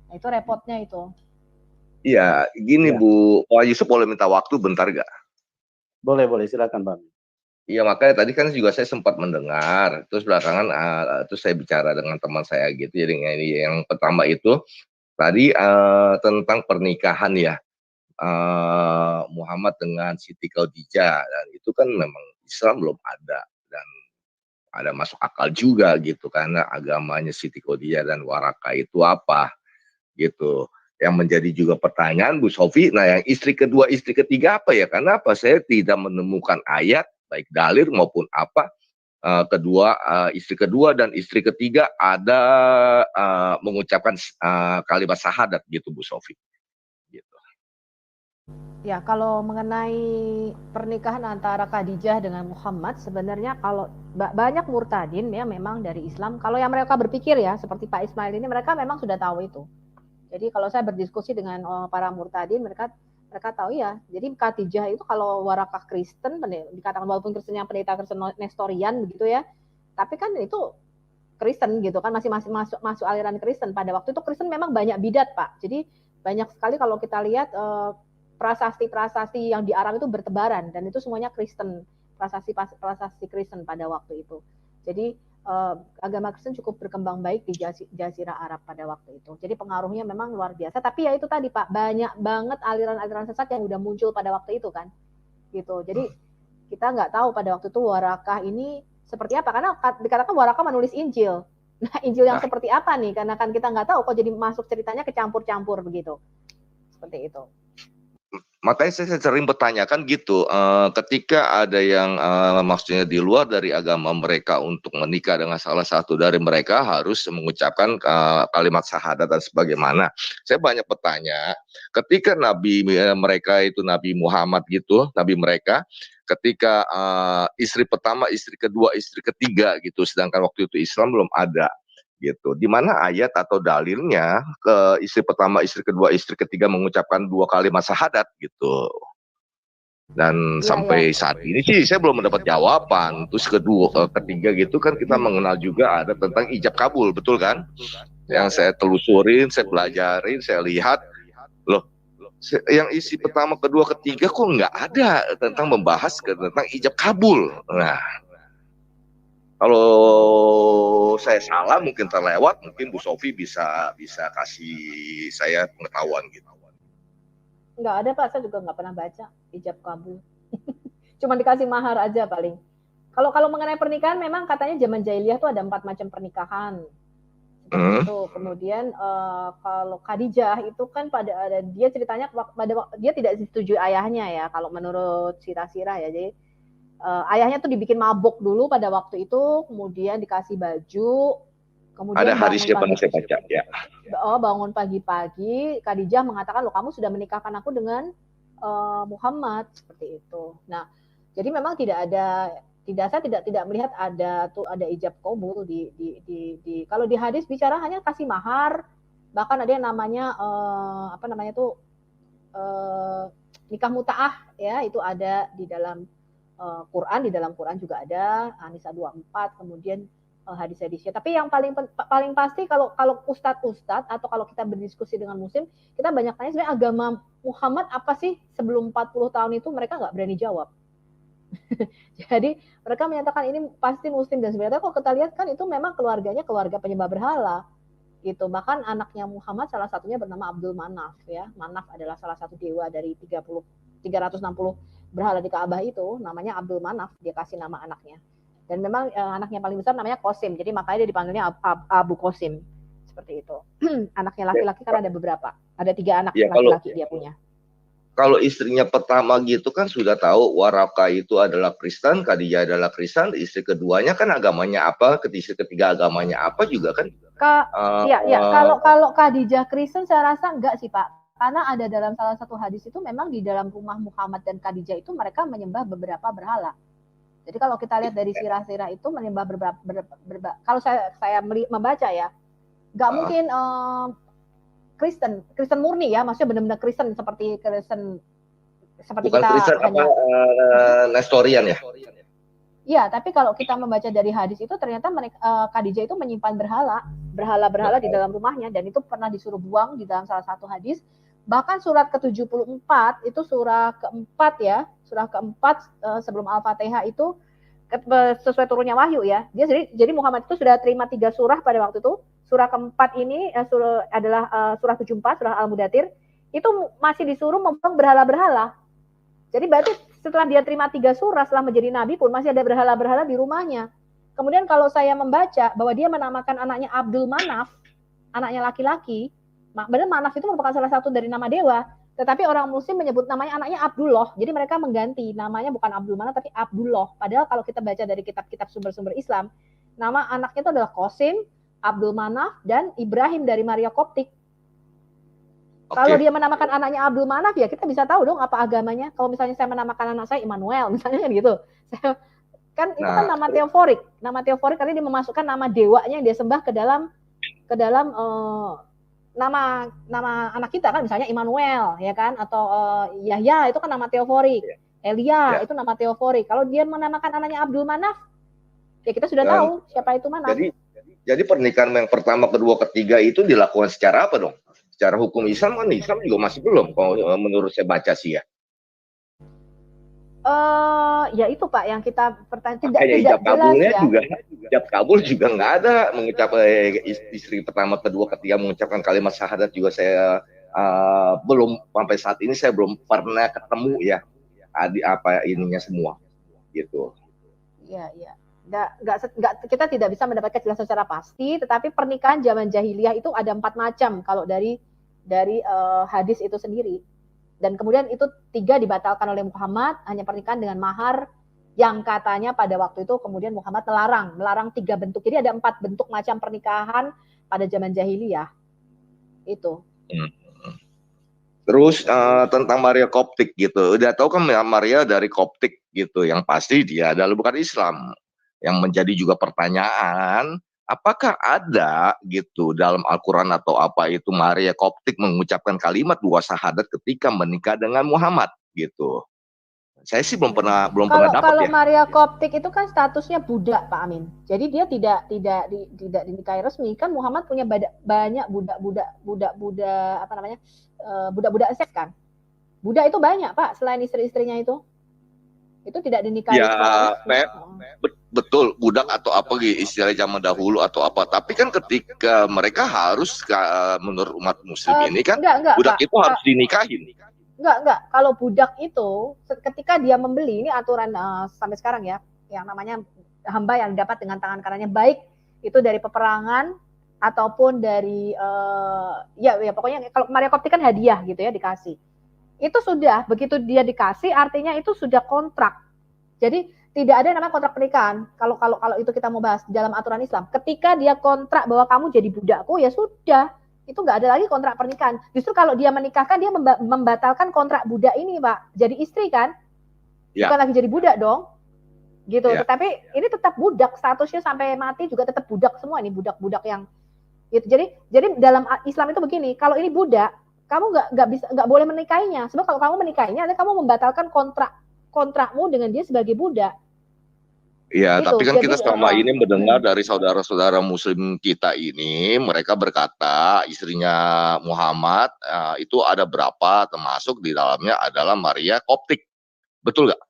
Nah, itu repotnya itu. Iya, gini Bu, Pak Yusuf boleh minta waktu bentar gak? Boleh, silakan Bang. Iya, makanya tadi kan juga saya sempat mendengar, terus belakangan terus saya bicara dengan teman saya gitu. Jadi yang pertama itu tadi tentang pernikahan ya. Muhammad dengan Siti Khadijah, dan itu kan memang Islam belum ada dan ada masuk akal juga gitu karena agamanya Siti Khadijah dan Waraka itu apa gitu. Yang menjadi juga pertanyaan Bu Sofi, nah yang istri kedua, istri ketiga apa ya? Karena apa? Saya tidak menemukan ayat baik dalil maupun apa istri kedua dan istri ketiga ada mengucapkan kalimat syahadat gitu Bu Sofi. Gitu. Ya, kalau mengenai pernikahan antara Khadijah dengan Muhammad, sebenarnya kalau banyak murtadin ya memang dari Islam, kalau yang mereka berpikir ya, seperti Pak Ismail ini, mereka memang sudah tahu itu. Jadi kalau saya berdiskusi dengan para murtadin, mereka tahu ya. Jadi Khadijah itu kalau Warakah Kristen, dikatakan walaupun Kristen yang pendeta Kristen Nestorian begitu ya, tapi kan itu Kristen gitu kan, masih masuk aliran Kristen. Pada waktu itu Kristen memang banyak bidat Pak. Jadi banyak sekali kalau kita lihat prasasti-prasasti yang di Arab itu bertebaran, dan itu semuanya Kristen, prasasti Kristen pada waktu itu. Jadi agama Kristen cukup berkembang baik di Jazirah Arab pada waktu itu. Jadi pengaruhnya memang luar biasa. Tapi ya itu tadi Pak, banyak banget aliran-aliran sesat yang udah muncul pada waktu itu kan. Gitu. Jadi kita nggak tahu pada waktu itu Warakah ini seperti apa, karena dikatakan Warakah menulis Injil. Nah Injil yang seperti apa nih? Karena kan kita nggak tahu kok, jadi masuk ceritanya kecampur-campur begitu. Seperti itu. Makanya saya sering bertanyakan gitu, ketika ada yang maksudnya di luar dari agama mereka untuk menikah dengan salah satu dari mereka harus mengucapkan kalimat syahadat dan sebagaimana. Saya banyak bertanya, ketika nabi mereka itu Nabi Muhammad gitu, nabi mereka, ketika istri pertama, istri kedua, istri ketiga gitu, sedangkan waktu itu Islam belum ada. Gitu. Di mana ayat atau dalilnya ke istri pertama, istri kedua, istri ketiga mengucapkan 2 kalimat syahadat gitu. Dan sampai saat ini sih saya belum mendapat jawaban. Terus ketiga gitu kan kita mengenal juga ada tentang ijab kabul, betul kan? Yang saya telusurin, saya pelajarin, saya lihat, loh, yang isi pertama, kedua, ketiga kok nggak ada tentang membahas tentang ijab kabul. Nah, kalau saya salah mungkin terlewat, mungkin Bu Sofi bisa kasih saya pengetahuan gitu. Nggak ada Pak, saya juga nggak pernah baca ijab kabul. Cuma dikasih mahar aja paling. Kalau mengenai pernikahan memang katanya zaman jahiliyah tuh ada 4 macam pernikahan. Itu. Kemudian kalau Khadijah itu kan dia ceritanya dia tidak disetujui ayahnya ya, kalau menurut sirah-sirah ya. Jadi ayahnya tuh dibikin mabuk dulu pada waktu itu, kemudian dikasih baju, kemudian ada hadisnya pernah saya baca ya. Bangun pagi-pagi, Khadijah mengatakan, loh kamu sudah menikahkan aku dengan Muhammad, seperti itu. Nah, jadi memang saya tidak melihat ada ijab kabul di kalau di hadis bicara hanya kasih mahar, bahkan ada yang namanya nikah mutaah ya, itu ada di dalam Quran, di dalam Quran juga ada An-Nisa 24, kemudian hadis-hadisnya. Tapi yang paling pasti kalau ustadz atau kalau kita berdiskusi dengan muslim, kita banyak tanya sebenarnya agama Muhammad apa sih sebelum 40 tahun itu, mereka nggak berani jawab. Jadi mereka menyatakan ini pasti muslim, dan sebenarnya kalau kita lihat kan itu memang keluarganya keluarga penyembah berhala. Gitu. Bahkan anaknya Muhammad salah satunya bernama Abdul Manaf ya. Manaf adalah salah satu dewa dari 360 berhala di Ka'bah itu, namanya Abdul Manaf, dia kasih nama anaknya. Dan memang anaknya paling besar namanya Qasim, jadi makanya dia dipanggilnya Abu Qasim, seperti itu. Anaknya laki-laki kan ada beberapa, ada 3 anak ya, laki-laki dia punya. Kalau istrinya pertama gitu kan sudah tahu Warakah itu adalah Kristen, Khadijah adalah Kristen, istri keduanya kan agamanya apa, istri ketiga agamanya apa juga kan? Kalau Khadijah Kristen saya rasa enggak sih Pak. Karena ada dalam salah satu hadis itu memang di dalam rumah Muhammad dan Khadijah itu mereka menyembah beberapa berhala. Jadi kalau kita lihat dari sirah-sirah itu menyembah beberapa kalau saya membaca ya, nggak mungkin Kristen murni ya, maksudnya benar-benar Kristen seperti Kristen seperti bukan kita Kristen apa Nestorian ya? Iya, tapi kalau kita membaca dari hadis itu ternyata Khadijah itu menyimpan berhala di dalam rumahnya, dan itu pernah disuruh buang di dalam salah satu hadis. Bahkan surat ke-74 itu surah keempat ya, surah keempat sebelum Al-Fatihah itu sesuai turunnya wahyu ya. Jadi Muhammad itu sudah terima 3 surah pada waktu itu. Surah keempat ini adalah surah 74, surah Al-Mudathir. Itu masih disuruh membuang berhala-berhala. Jadi berarti setelah dia terima 3 surah, setelah menjadi nabi pun masih ada berhala-berhala di rumahnya. Kemudian kalau saya membaca bahwa dia menamakan anaknya Abdul Manaf, anaknya laki-laki, benar Manaf itu merupakan salah satu dari nama dewa, Tetapi orang Muslim menyebut namanya anaknya Abdullah. Jadi mereka mengganti namanya bukan Abdul Manaf tapi Abdullah. Padahal kalau kita baca dari kitab-kitab sumber-sumber Islam, nama anaknya itu adalah Qasim, Abdul Manaf, dan Ibrahim dari Maria Koptik. Kalau dia menamakan anaknya Abdul Manaf, ya kita bisa tahu dong apa agamanya. Kalau misalnya saya menamakan anak saya Immanuel, misalnya kan gitu. Kan itu kan nama teoforik. Nama teoforik karena dia memasukkan nama dewanya yang dia sembah ke dalam nama anak kita kan, misalnya Immanuel ya kan, atau Yahya itu kan nama teoforik. Elia itu nama teoforik. Kalau dia menamakan anaknya Abdul Manaf, ya kita sudah tahu siapa itu Manaf. Jadi pernikahan yang pertama, kedua, ketiga itu dilakukan secara apa dong? Secara hukum Islam kan Islam juga masih belum, kalau menurut saya baca sih ya. Ya itu Pak yang kita tidak ijab kabulnya ya. juga, ijab kabul juga nggak ada, mengucap istri pertama, kedua, ketiga mengucapkan kalimat syahadat juga saya belum, sampai saat ini saya belum pernah ketemu ya apa ininya semua gitu. Iya. Nggak, kita tidak bisa mendapatkan kejelasan secara pasti, tetapi pernikahan zaman jahiliyah itu ada 4 macam kalau dari hadis itu sendiri. Dan kemudian itu 3 dibatalkan oleh Muhammad, hanya pernikahan dengan mahar yang katanya pada waktu itu kemudian Muhammad melarang 3 bentuk. Jadi ada 4 bentuk macam pernikahan pada zaman jahiliyah. Itu. Terus tentang Maria Koptik gitu, udah tahu kan Maria dari Koptik gitu, yang pasti dia adalah bukan Islam. Yang menjadi juga pertanyaan, apakah ada gitu dalam Al-Quran atau apa itu Maria Koptik mengucapkan kalimat 2 syahadat ketika menikah dengan Muhammad gitu? Saya sih belum pernah dapat kalau ya. Maria Koptik itu kan statusnya budak Pak Amin. Jadi dia tidak dinikahi resmi. Kan Muhammad punya banyak budak-budak apa namanya? Budak-budak seks kan. Budak itu banyak Pak selain istri-istrinya itu. Itu tidak dinikahi. Ya, betul, budak atau apa gitu istilah zaman dahulu atau apa. Tapi kan ketika mereka harus menurut umat Muslim ini kan budak Pak, itu harus dinikahin. Enggak. Kalau budak itu ketika dia membeli, ini aturan sampai sekarang ya, yang namanya hamba yang dapat dengan tangan kanannya, baik itu dari peperangan ataupun dari ya pokoknya kalau Maria Koptik kan hadiah gitu ya, dikasih. Itu sudah, begitu dia dikasih artinya itu sudah kontrak. Jadi tidak ada yang namanya kontrak pernikahan. Kalau itu kita mau bahas dalam aturan Islam, ketika dia kontrak bahwa kamu jadi budakku, ya sudah, itu nggak ada lagi kontrak pernikahan. Justru kalau dia menikahkan, dia membatalkan kontrak budak ini Pak, jadi istri kan, bukan lagi jadi budak dong, gitu. Tetapi ini tetap budak, statusnya sampai mati juga tetap budak semua, ini budak-budak yang gitu. Jadi dalam Islam itu begini, kalau ini budak, kamu nggak boleh menikahinya. Sebab kalau kamu menikahinya, kamu membatalkan kontrakmu dengan dia sebagai budak. Iya, tapi kan kita selama ini mendengar dari saudara-saudara Muslim kita ini, mereka berkata istrinya Muhammad itu ada berapa, termasuk di dalamnya adalah Maria Koptik, betul nggak?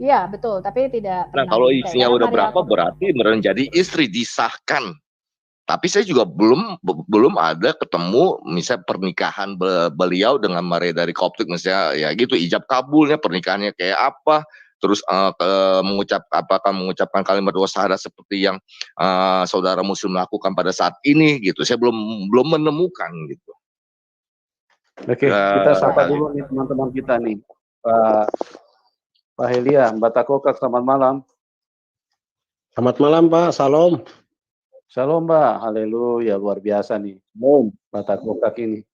Iya betul, tapi tidak. Nah kalau istrinya udah berapa berarti menjadi istri disahkan. Tapi saya juga belum ada ketemu misalnya pernikahan beliau dengan Maria dari Koptik, misalnya ya gitu, ijab kabulnya pernikahannya kayak apa, terus mengucapkan kalimat 2 syahadat seperti yang saudara Muslim lakukan pada saat ini gitu. Saya belum menemukan gitu. Oke, kita sapa dulu nih teman-teman kita nih, Pak Helia, Mbak Takokak, selamat malam. Selamat malam Pak, salam. Shalom Mbak, haleluya, luar biasa nih. Mbak Takokak ini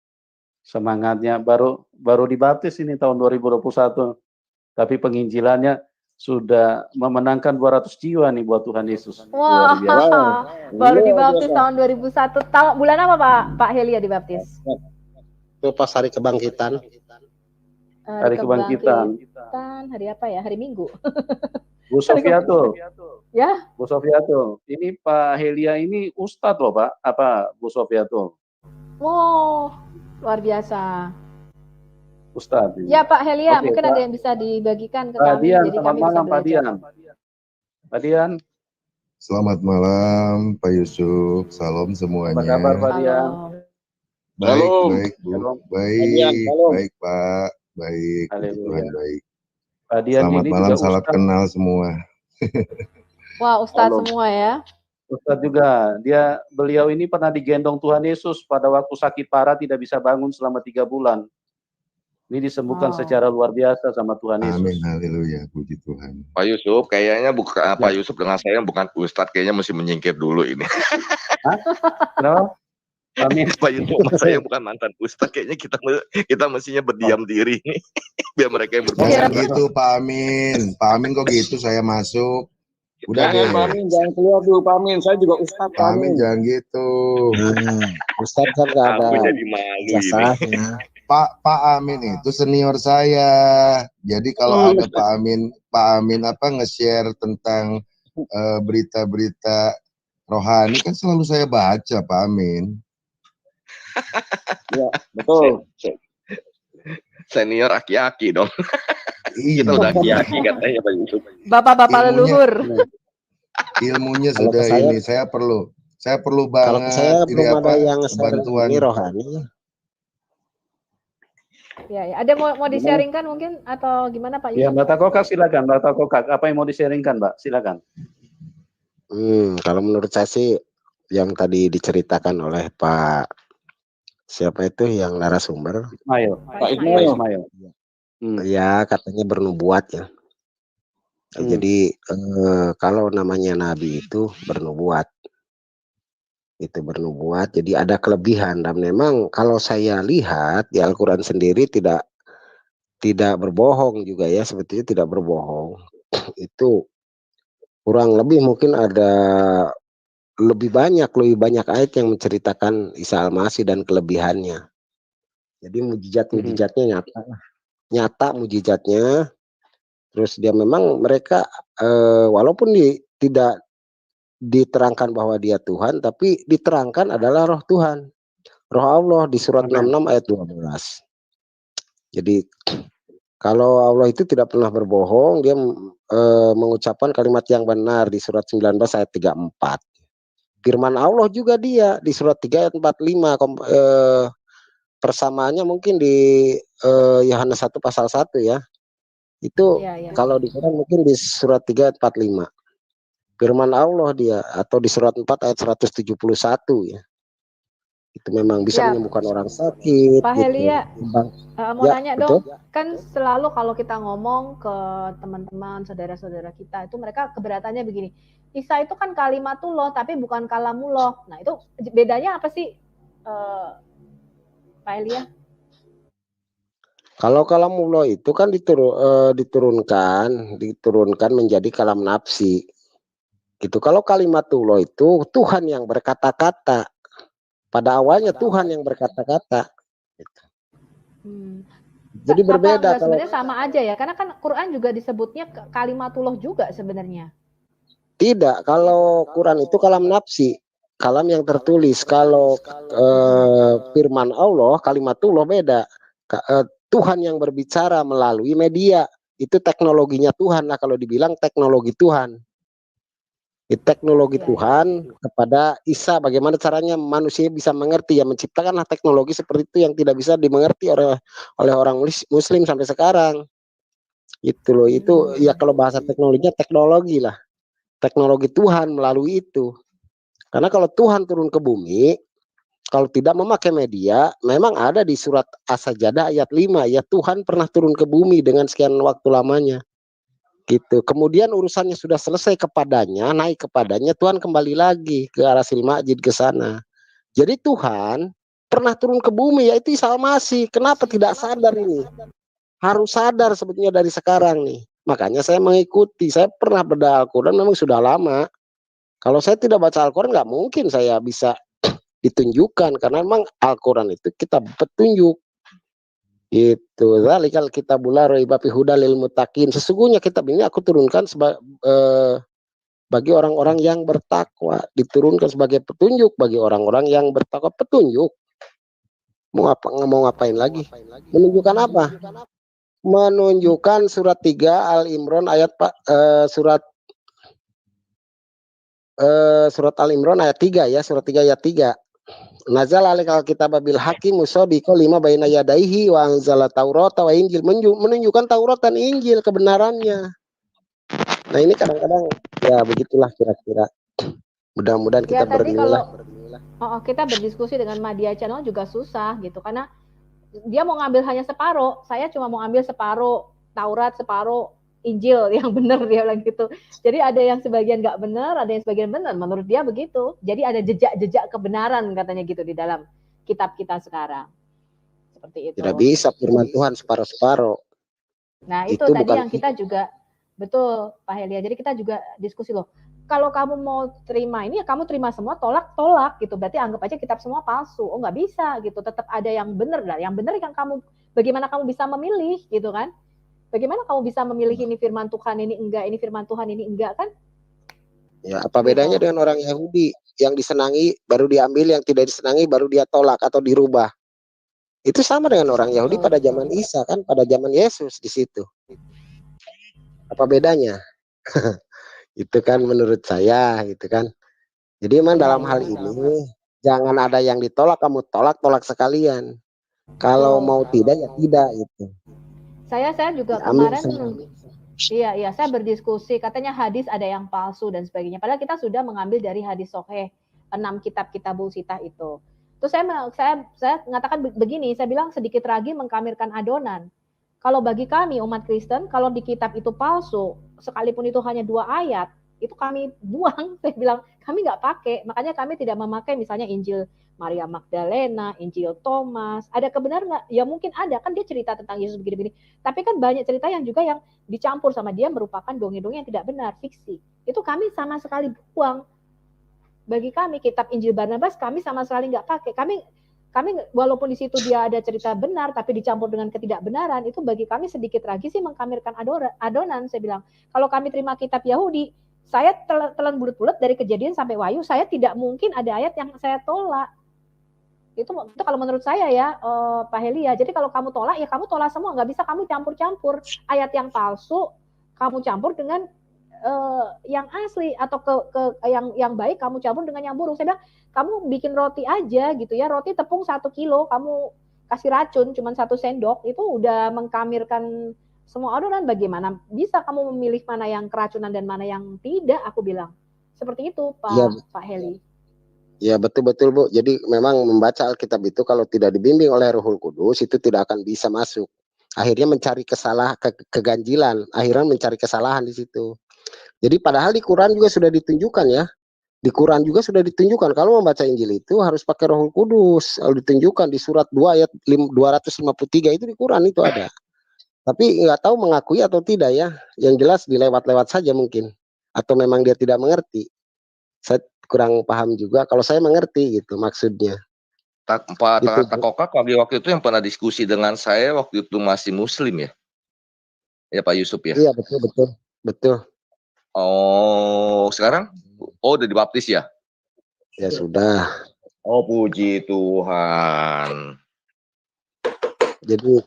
semangatnya baru dibaptis ini tahun 2021, tapi penginjilannya sudah memenangkan 200 jiwa nih buat Tuhan Yesus. Wah, baru dibaptis tahun 2001. Bulan apa Pak Helia dibaptis? Itu pas hari kebangkitan. Hari kebangkitan. Hari apa ya? Hari Minggu. Bu Sofiatul. Ya. Bu Sofiatul. Ini Pak Helia ini Ustadz loh Pak. Apa Bu Sofiatul? Wow, luar biasa. Ustadz. Ya Pak Helia, mungkin ada yang bisa dibagikan ke kami. Dian, selamat malam Pak Dian. Pak Dian. Selamat malam Pak Yusuf, salam semuanya. Apa kabar Pak Dian? Baik Bu, baik Pak, baik. Tuhan baik. Pak Dian selamat ini malam, juga salam Ustadz. kenal semua. Wah, Ustadz semua ya. Ustadz juga, beliau ini pernah digendong Tuhan Yesus pada waktu sakit parah tidak bisa bangun selama 3 bulan. Ini disembuhkan Wow. secara luar biasa sama Tuhan Yesus. Amin, haleluya, puji Tuhan. Pak Yusuf, kayaknya bukan Ya. Pak Yusuf dengan saya bukan Ustadz, kayaknya mesti menyingkir dulu ini. Kenapa? Amin. Pak Yusuf sama saya bukan mantan Ustadz, kayaknya kita mestinya berdiam diri biar mereka yang Jangan berbicara. gitu Pak Amin. Pak Amin kok gitu saya masuk. Udah Jangan deh. Pak Amin, jangan keluar dulu Pak Amin. Saya juga Ustadz Pak Amin jangan gitu. Ustadz kan nggak ada Aku jadi malu ini. jasanya. Pak Amin itu senior saya. Jadi kalau ada Pak Amin apa nge-share tentang berita-berita rohani kan selalu saya baca Pak Amin. Ya, betul. Senior aki-aki dong. Iya. Kita udah aki-aki katanya Pak Yusuf. Bapak-bapak leluhur. Ilmunya Kalau sudah ke saya- ini. Saya perlu Kalau ke saya banget ini belum ada apa yang share bantuan. ini rohani. Ya, ya. Ada mau di-sharingkan mungkin atau gimana Pak Ya, Yusuf? Mbak Takokak silakan, Mbak Takokak. Apa yang mau di-sharingkan, Mbak? Silakan. Kalau menurut saya sih yang tadi diceritakan oleh Pak siapa itu yang narasumber, Ismail. Pak Ismail. Ismail. ya katanya bernubuat ya. Jadi kalau namanya nabi itu bernubuat, jadi ada kelebihan dan memang kalau saya lihat di Al-Quran sendiri tidak berbohong juga ya, sebetulnya tidak berbohong. Itu kurang lebih mungkin ada lebih banyak ayat yang menceritakan Isa Al-Masih dan kelebihannya. Jadi mujizatnya nyata mujizatnya. Terus dia memang mereka walaupun tidak diterangkan bahwa dia Tuhan, tapi diterangkan adalah roh Tuhan, roh Allah di surat 66 ayat 12. Jadi kalau Allah itu tidak pernah berbohong, dia mengucapkan kalimat yang benar di surat 19 ayat 34. Firman Allah juga dia di surat 3 ayat 45. Persamaannya mungkin di Yohanes 1 pasal 1 ya. Itu Ya. kalau di Quran mungkin di surat 3 ayat 45. Firman Allah dia, atau di surat 4 ayat 171 ya. Itu memang bisa Ya. menyembuhkan orang sakit. Pak gitu. Helia, mau Ya, nanya betul. dong, kan selalu kalau kita ngomong ke teman-teman, saudara-saudara kita, itu mereka keberatannya begini, Isa itu kan kalimatullah, tapi bukan kalamullah. Nah itu bedanya apa sih, Pak Helia? Kalau kalamullah itu kan diturunkan menjadi kalam nafsi. Gitu. Kalau kalimatullah itu Tuhan yang berkata-kata. Pada awalnya Tuhan yang berkata-kata. Gitu. Jadi berbeda. Sebenarnya sama aja ya, karena kan Quran juga disebutnya kalimatullah juga sebenarnya. Tidak, kalau Quran itu kalam nafsi, kalam yang tertulis. Kalau firman Allah, kalimatullah beda. Tuhan yang berbicara melalui media, itu teknologinya Tuhan. Nah kalau dibilang teknologi Tuhan. Teknologi Tuhan kepada Isa, bagaimana caranya manusia bisa mengerti, ya menciptakanlah teknologi seperti itu yang tidak bisa dimengerti oleh orang Muslim sampai sekarang. Itu loh, itu ya kalau bahasa teknologinya teknologi lah, teknologi Tuhan melalui itu. Karena kalau Tuhan turun ke bumi, kalau tidak memakai media, memang ada di surat As-Sajdah ayat 5 ya, Tuhan pernah turun ke bumi dengan sekian waktu lamanya. Gitu. Kemudian urusannya sudah selesai kepadanya, naik kepadanya, Tuhan kembali lagi ke Arasil Majid ke sana. Jadi Tuhan pernah turun ke bumi, yaitu Isa Al-Masih. Kenapa tidak sadar ini? Harus sadar sebetulnya dari sekarang nih. Makanya saya mengikuti. Saya pernah berdoa Al-Quran memang sudah lama. Kalau saya tidak baca Al-Quran nggak mungkin saya bisa ditunjukkan, karena memang Al-Quran itu kitab petunjuk. Itu zalikal kitabul la raiba fihi hudal lil muttaqin. Sesungguhnya kitab ini aku turunkan bagi orang-orang yang bertakwa, diturunkan sebagai petunjuk bagi orang-orang yang bertakwa. Petunjuk mau ngapain lagi? Menunjukkan apa? Menunjukkan surat 3 Al-Imran ayat surat Al-Imran ayat 3 ya, surat 3 ayat 3. Nazal alikal kitab bil hakim musaddiqan lima baina yadaihi wa anzala Taurata wa Injil, menunjukkan Taurat dan Injil kebenarannya. Nah ini kadang-kadang ya begitulah kira-kira. Mudah-mudahan kita ya, tadi bernilai. kalau kita berdiskusi dengan Media Channel juga susah gitu, karena dia mau ngambil hanya separuh, saya cuma mau ambil separuh Taurat, separuh Injil yang benar, dia bilang gitu. Jadi ada yang sebagian nggak benar, ada yang sebagian benar, menurut dia begitu. Jadi ada jejak-jejak kebenaran katanya gitu di dalam kitab kita sekarang. Seperti itu. Tidak bisa firman Tuhan separuh-separuh. Nah itu tadi yang kita juga, betul Pak Helia, jadi kita juga diskusi loh, kalau kamu mau terima ini ya kamu terima semua, tolak gitu, berarti anggap aja kitab semua palsu. Oh nggak bisa gitu, tetap ada yang benar lah. Yang benar yang kamu, bagaimana kamu bisa memilih gitu kan? Bagaimana kamu bisa memilih ini firman Tuhan ini enggak, ini firman Tuhan ini enggak kan? Ya apa bedanya dengan orang Yahudi yang disenangi baru diambil, yang tidak disenangi baru dia tolak atau dirubah? Itu sama dengan orang Yahudi pada zaman Isa kan, pada zaman Yesus di situ. Apa bedanya? Itu kan menurut saya gitu kan. Jadi memang dalam hal ini jangan ada yang ditolak, kamu tolak sekalian. Kalau mau tidak ya tidak itu. Saya juga kemarin iya saya berdiskusi, katanya hadis ada yang palsu dan sebagainya. Padahal kita sudah mengambil dari hadis sahih 6 kitab-kitabul sitah itu. Terus saya mengatakan begini, saya bilang sedikit ragi mengkamirkan adonan. Kalau bagi kami umat Kristen, kalau di kitab itu palsu, sekalipun itu hanya 2 ayat, itu kami buang. Saya bilang kami nggak pakai. Makanya kami tidak memakai misalnya Injil Maria Magdalena, Injil Thomas. Ada kebenaran nggak? Ya mungkin ada, kan dia cerita tentang Yesus begini-begini. Tapi kan banyak cerita yang juga yang dicampur sama dia merupakan dongeng-dongeng yang tidak benar, fiksi. Itu kami sama sekali buang. Bagi kami kitab Injil Barnabas kami sama sekali nggak pakai. Kami walaupun di situ dia ada cerita benar tapi dicampur dengan ketidakbenaran, itu bagi kami sedikit ragi sih mengkamirkan adonan. Saya bilang kalau kami terima kitab Yahudi, saya telan bulat-bulat dari Kejadian sampai Wahyu, saya tidak mungkin ada ayat yang saya tolak. Itu kalau menurut saya ya Pak Helia. Jadi kalau kamu tolak ya kamu tolak semua, nggak bisa kamu campur-campur ayat yang palsu kamu campur dengan yang asli, atau yang baik kamu campur dengan yang buruk. Saya bilang kamu bikin roti aja gitu ya, roti tepung 1 kilo kamu kasih racun cuma 1 sendok, itu udah mengkamirkan semua adonan. Bagaimana bisa kamu memilih mana yang keracunan dan mana yang tidak? Aku bilang seperti itu Pak Heli. Ya betul-betul Bu. Jadi memang membaca Alkitab itu kalau tidak dibimbing oleh Rohul Kudus itu tidak akan bisa masuk. Akhirnya mencari keganjilan, akhirnya mencari kesalahan di situ. Jadi padahal di Quran juga sudah ditunjukkan ya. Di Quran juga sudah ditunjukkan kalau membaca Injil itu harus pakai Rohul Kudus. Lalu ditunjukkan di surat 2 ayat 253 itu di Quran itu ada. Tapi nggak tahu mengakui atau tidak ya. Yang jelas dilewat-lewat saja mungkin. Atau memang dia tidak mengerti. Saya kurang paham juga. Kalau saya mengerti gitu maksudnya. Pak Kokak waktu itu yang pernah diskusi dengan saya waktu itu masih Muslim ya? Ya Pak Yusuf ya? Iya betul. Oh, sekarang? Oh, udah dibaptis ya? Ya sudah. Oh, puji Tuhan. Jadi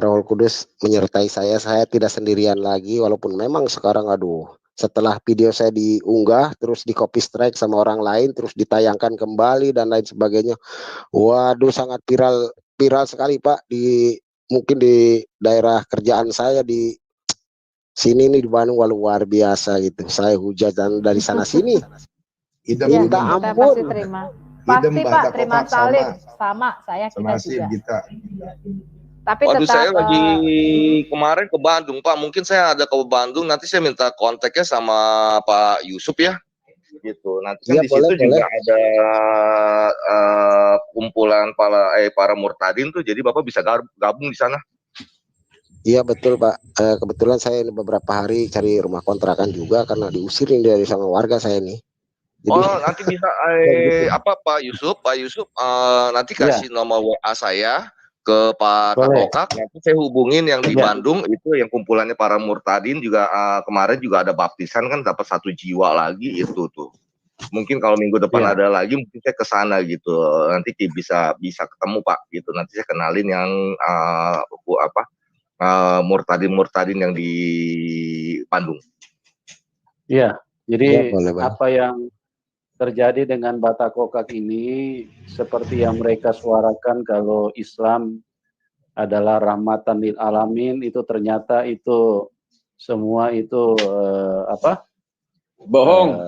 Roh Kudus menyertai saya tidak sendirian lagi, walaupun memang sekarang setelah video saya diunggah, terus di copy strike sama orang lain, terus ditayangkan kembali dan lain sebagainya. Waduh, sangat viral sekali Pak, mungkin di daerah kerjaan saya di sini nih di Bandung, luar biasa gitu. Saya hujatan dari sana sini. Minta ampun. Pasti terima. Pasti Pak, terima salib sama saya kita juga. Tapi waduh, tetap, saya lagi kemarin ke Bandung Pak. Mungkin saya ada ke Bandung. Nanti saya minta kontaknya sama Pak Yusuf ya. Gitu. Nanti kan di situ juga ada kumpulan para murtadin tuh. Jadi Bapak bisa gabung di sana. Iya betul Pak. Kebetulan saya beberapa hari cari rumah kontrakan juga karena diusirin dari sama warga saya nih. Jadi, nanti bisa Pak Yusuf nanti kasih nomor WA saya ke Pak Kokak. Nanti saya hubungin yang di Bandung itu yang kumpulannya para murtadin juga kemarin juga ada baptisan kan dapat 1 jiwa lagi itu tuh. Mungkin kalau minggu depan ada lagi mungkin saya ke sana gitu. Nanti bisa ketemu Pak gitu. Nanti saya kenalin yang murtadin yang di Bandung. Iya, jadi apa yang terjadi dengan Batak Kokak ini seperti yang mereka suarakan kalau Islam adalah rahmatan lil alamin, itu ternyata itu semua itu bohong.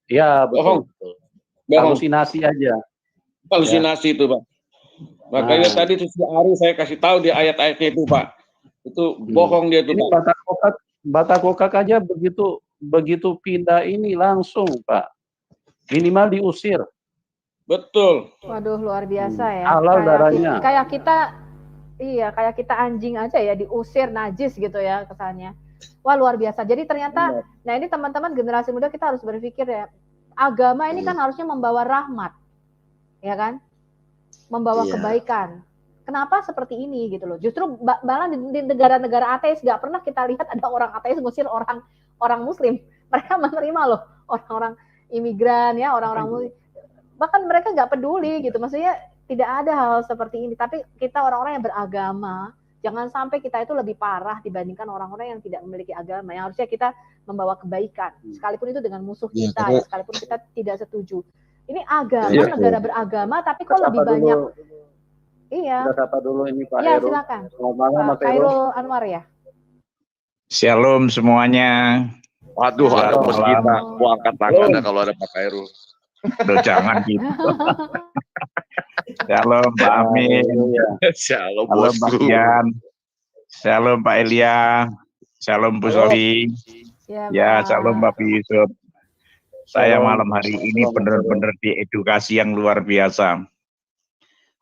Ya betul. Halusinasi aja. Halusinasi itu Pak. Makanya tadi tuh si Ari saya kasih tahu di ayat-ayatnya itu, Pak. Itu bohong dia tuh, Ini Pak. Batakokak aja begitu pindah ini langsung, Pak. Minimal diusir. Betul. Waduh, luar biasa ya. Halal darahnya. Kayak kita, iya, kayak kita anjing aja ya, diusir, najis gitu ya kesannya. Wah, luar biasa. Jadi ternyata, nah ini teman-teman generasi muda kita harus berpikir ya, agama ini kan harusnya membawa rahmat, ya kan? Membawa kebaikan. Kenapa seperti ini gitu loh? Justru malah di negara-negara ateis nggak pernah kita lihat ada orang ateis ngusir orang Muslim. Mereka menerima loh orang-orang imigran ya, orang-orang Muslim. Bahkan mereka nggak peduli gitu. Maksudnya tidak ada hal seperti ini. Tapi kita orang-orang yang beragama, jangan sampai kita itu lebih parah dibandingkan orang-orang yang tidak memiliki agama. Yang harusnya kita membawa kebaikan, sekalipun itu dengan musuh kita, ya, sekalipun kita tidak setuju. Ini agama, negara beragama, tapi kok lebih banyak. Iya. Kita sapa dulu ini Pak Iya, Heru. silakan. Selamat malam Pak Heru. Khairul Anwar ya. Shalom semuanya. Waduh, ada bos kita. Gua angkat tangan dah kalau ada Pak Khairul. Loh, jangan gitu. Shalom Pak Amin. Shalom Shalom Pak bosku. Ian. Shalom Pak Elia. Shalom Bu Sofi. Ya, shalom Pak Yusuf. Saya malam hari ini benar-benar diedukasi yang luar biasa.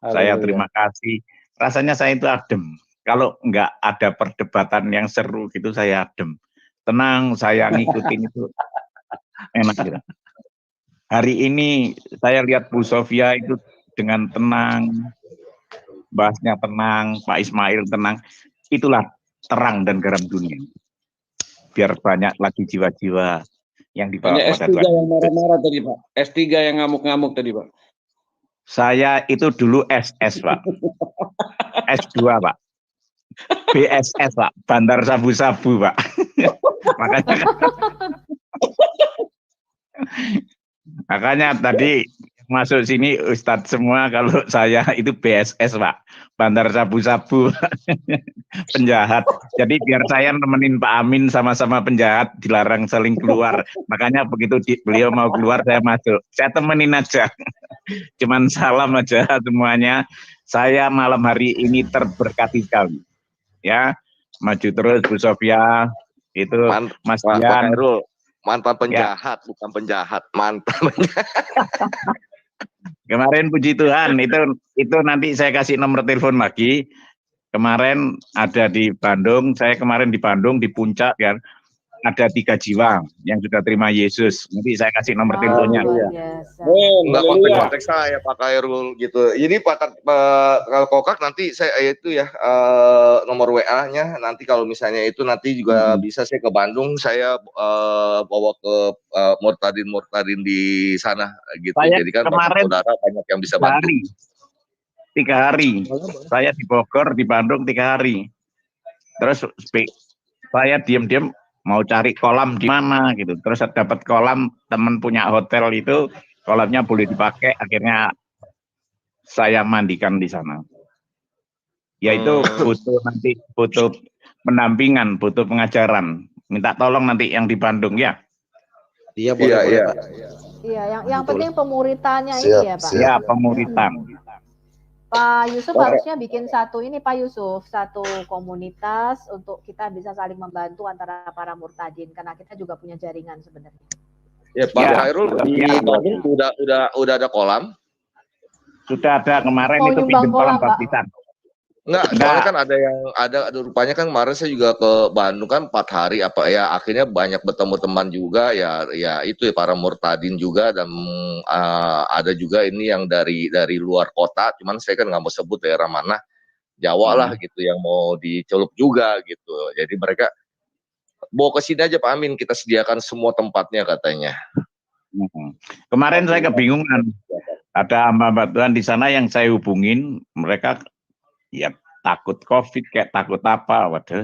Saya terima kasih. Rasanya saya itu adem. Kalau nggak ada perdebatan yang seru gitu, saya adem. Tenang, saya ngikutin itu enak gitu. Hari ini saya lihat Bu Sofia itu dengan tenang, bahasnya tenang, Pak Ismail tenang. Itulah terang dan garam dunia. Biar banyak lagi jiwa-jiwa yang dibawa Hanya pada S3 Tuhan. yang marah-marah tadi, Pak. S3 yang ngamuk-ngamuk tadi, Pak. Saya itu dulu SS, Pak. S2, Pak. BSS, Pak. Bandar sabu-sabu, Pak. Makanya tadi masuk sini Ustadz semua, kalau saya itu BSS, Pak. Bandar sabu-sabu. Penjahat. Jadi biar saya nemenin Pak Amin sama-sama penjahat, dilarang saling keluar. Makanya begitu beliau mau keluar, saya masuk. Saya temenin aja. Cuman salam aja semuanya. Saya malam hari ini terberkati sekali. Ya, maju terus Bu Sofia. Itu Mas Pak Dian. Khairul, mantan penjahat, bukan penjahat, mantan penjahat. Kemarin puji Tuhan, itu nanti saya kasih nomor telepon lagi. Kemarin ada di Bandung, saya kemarin di Bandung, di puncak kan, ada 3 jiwa yang sudah terima Yesus. Nanti saya kasih nomor teleponnya. Enggak kontak-kontak saya Pak Khairul gitu. Ini Pak Kokak nanti saya itu ya nomor WA-nya nanti kalau misalnya itu nanti juga bisa saya ke Bandung, saya bawa ke Murtadin di sana gitu. Saya jadi kan kemarin saudara banyak yang bisa bantu. 3 hari. Saya di Bogor, di Bandung 3 hari. Terus saya diam-diam mau cari kolam di mana gitu. Terus dapat kolam, teman punya hotel itu, kolamnya boleh dipakai, akhirnya saya mandikan di sana. Yaitu butuh pendampingan, butuh pengajaran. Minta tolong nanti yang di Bandung ya. Iya, boleh. Iya, yang penting pemuritannya ini ya, Pak. Iya, pemuritan. Pak Yusuf harusnya bikin satu komunitas untuk kita bisa saling membantu antara para murtadin, karena kita juga punya jaringan sebenarnya. Ya Pak Khairul di Bandung udah ada kolam. Sudah ada kemarin Mau itu nyumbang pinjam kolam kolam, Pak. baptisan. Enggak, soalnya kan ada rupanya kan kemarin saya juga ke Bandung kan 4 hari apa ya, akhirnya banyak bertemu teman juga ya itu ya para murtadin juga, dan ada juga ini yang dari luar kota, cuman saya kan nggak mau sebut daerah mana, Jawa lah gitu, yang mau dicelup juga gitu. Jadi mereka bawa ke sini aja Pak Amin, kita sediakan semua tempatnya katanya. Kemarin saya kebingungan, ada hamba Tuhan di sana yang saya hubungin, mereka ya takut COVID, kayak takut apa, waduh.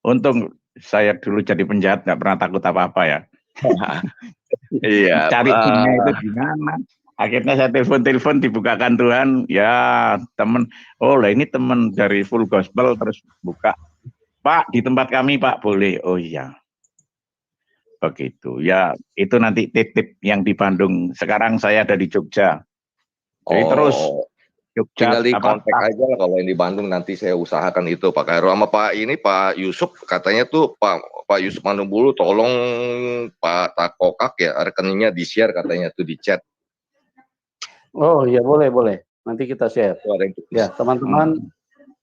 Untung saya dulu jadi penjahat, nggak pernah takut apa-apa ya. Iya. Cari timnya itu di mana. Akhirnya saya telepon, dibukakan Tuhan, ya temen, oh lah ini temen dari Full Gospel, terus buka. Pak, di tempat kami Pak, boleh? Oh iya. Begitu, ya itu nanti titip yang di Bandung. Sekarang saya ada di Jogja. Jadi terus Jogja tinggal di apa? kontak aja lah kalau yang di Bandung, nanti saya usahakan itu Pak Khairul sama Pak Yusuf, katanya tuh Pak Yusuf Manubulu tolong Pak Takokak ya rekeningnya di-share katanya tuh di chat. Oh iya, boleh. Nanti kita share.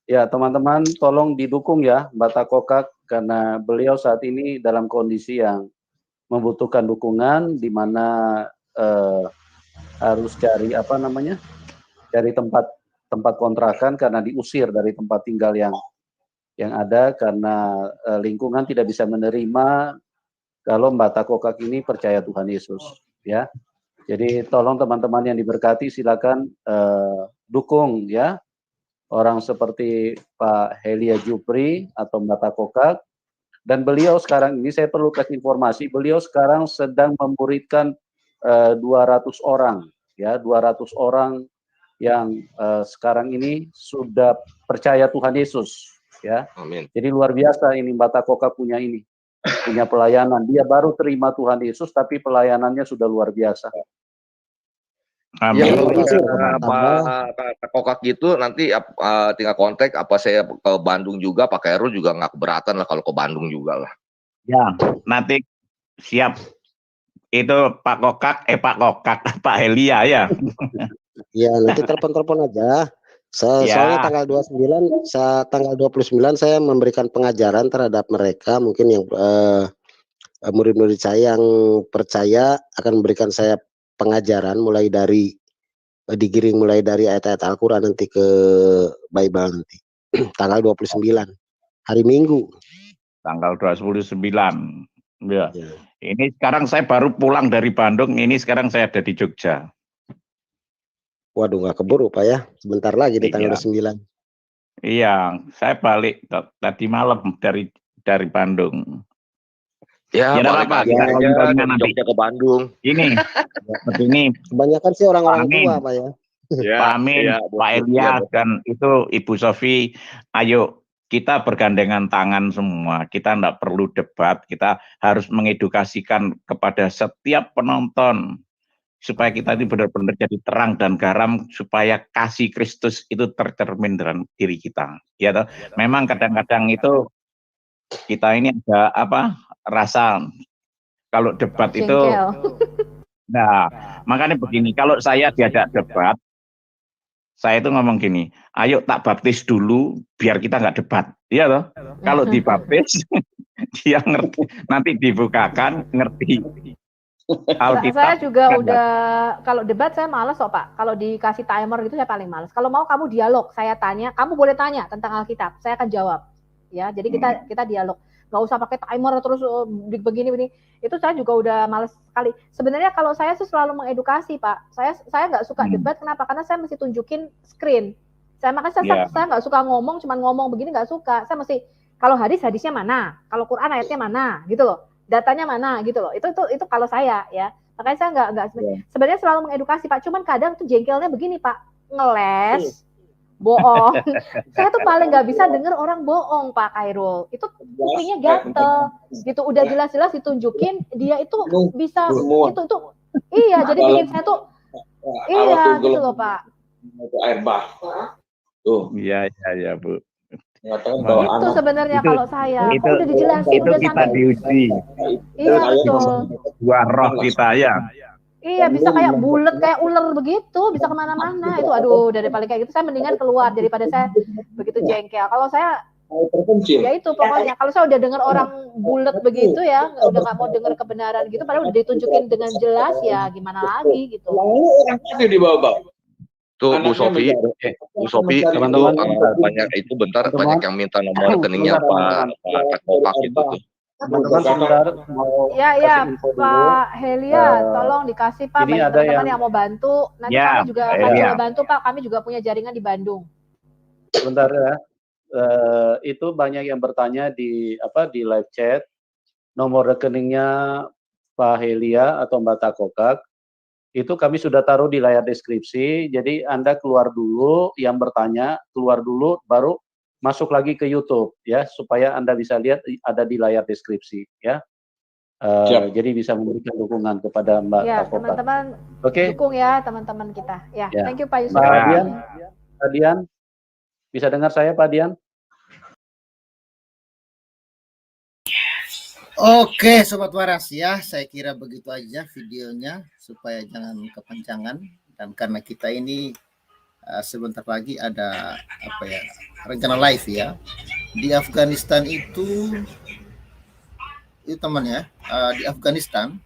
Ya teman-teman tolong didukung ya Mbak Takokak, karena beliau saat ini dalam kondisi yang membutuhkan dukungan, di mana harus cari cari tempat kontrakan karena diusir dari tempat tinggal yang ada, karena lingkungan tidak bisa menerima kalau Mbak Takokak ini percaya Tuhan Yesus, ya. Jadi tolong teman-teman yang diberkati silakan dukung ya orang seperti Pak Helia Jupri atau Mbak Takokak. Dan beliau sekarang ini, saya perlu kasih informasi, beliau sekarang sedang memuridkan 200 orang, ya, 200 orang yang sekarang ini sudah percaya Tuhan Yesus, ya. Amin. Jadi luar biasa ini Mbak Takokak punya pelayanan. Dia baru terima Tuhan Yesus, tapi pelayanannya sudah luar biasa. Iya, kalau Pak Takokak gitu nanti tinggal kontak, apa saya ke Bandung juga, Pak Khairul juga nggak keberatan lah kalau ke Bandung juga lah. Ya, nanti siap. Itu Pak Pak Helia ya. Ya, nanti telepon aja. Soalnya tanggal 29 saya memberikan pengajaran terhadap mereka, mungkin yang murid-murid saya yang percaya akan memberikan saya pengajaran mulai dari ayat-ayat Al-Quran nanti ke Bible nanti. Tanggal 29 hari Minggu. Tanggal 29. Ya. Ini sekarang saya baru pulang dari Bandung, ini sekarang saya ada di Jogja. Waduh, nggak keburu Pak ya, sebentar lagi di tanggal 29. Iya, saya balik tadi malam dari Bandung. Ya, balik lagi aja dari Jogja ke Bandung. Ini, begini. Kebanyakan sih orang-orang tua Pak ya. Pak Amin, Pak Elia, dan itu Ibu Sofi, ayo kita bergandengan tangan semua. Kita tidak perlu debat, kita harus mengedukasikan kepada setiap penonton supaya kita ini benar-benar jadi terang dan garam, supaya kasih Kristus itu tercermin dalam diri kita. Ya toh? Memang kadang-kadang itu kita ini ada rasa kalau debat itu. Nah, makanya begini, kalau saya diajak debat, saya itu ngomong gini, ayo tak baptis dulu biar kita nggak debat, iya toh? Kalau dibaptis dia ngerti, nanti dibukakan ngerti. Saya juga udah, kalau debat saya malas kok Pak. Kalau dikasih timer gitu saya paling malas. Kalau mau kamu dialog, saya tanya, kamu boleh tanya tentang Alkitab, saya akan jawab. Ya, jadi kita dialog. Nggak usah pakai timer terus begini. Itu saya juga udah males sekali. Sebenarnya kalau saya sih selalu mengedukasi Pak. Saya nggak suka debat, kenapa? Karena saya mesti tunjukin screen. Saya nggak suka ngomong, cuman ngomong begini nggak suka. Saya mesti, kalau hadisnya mana, kalau Quran ayatnya mana, gitu loh. Datanya mana, gitu loh. Itu kalau saya ya. Makanya saya nggak sebenarnya selalu mengedukasi Pak. Cuman kadang tuh jengkelnya begini Pak, ngeles. Bohong. Saya tuh paling nggak bisa denger orang bohong Pak Khairul. Itu kupingnya gatel gitu. Udah jelas-jelas ditunjukin dia itu bisa itu. Iya, jadi bikin saya tuh gitu loh Pak. Itu air bah. Tuh. Iya Bu. Itu sebenarnya kalau saya udah dijelasin itu udah kita diuji. Iya betul. Dua roh kita ya. Iya, bisa kayak bulat, kayak ular begitu, bisa kemana-mana. Itu aduh, dari paling kayak gitu saya mendingan keluar daripada saya begitu jengkel. Kalau saya ya itu pokoknya, kalau saya udah dengar orang bulat begitu ya, udah nggak mau dengar kebenaran gitu, padahal udah ditunjukin dengan jelas ya, gimana lagi gitu. Di bawah. Tuh Bu Sofi teman-teman banyak yang minta nomor rekeningnya Pak Takokak itu tuh. Sebentar Ya Pak Helia, tolong dikasih Pak bagi teman-teman yang mau bantu. Nanti kami juga akan bantu Pak, kami juga punya jaringan di Bandung. Sebentar ya. Itu banyak yang bertanya di live chat. Nomor rekeningnya Pak Helia atau Mbak Takokak itu kami sudah taruh di layar deskripsi. Jadi Anda keluar dulu, yang bertanya keluar dulu, baru masuk lagi ke YouTube ya, supaya Anda bisa lihat ada di layar deskripsi ya. Jadi bisa memberikan dukungan kepada Mbak Takokak. Teman-teman dukung ya teman-teman kita. Ya, thank you Pak Yusuf. Pak Dian, bisa dengar saya Pak Dian? Oke, Sobat Waras ya, saya kira begitu aja videonya supaya jangan kepanjangan, dan karena kita ini sebentar lagi ada apa ya, rencana live ya. Di Afghanistan itu teman ya, di Afghanistan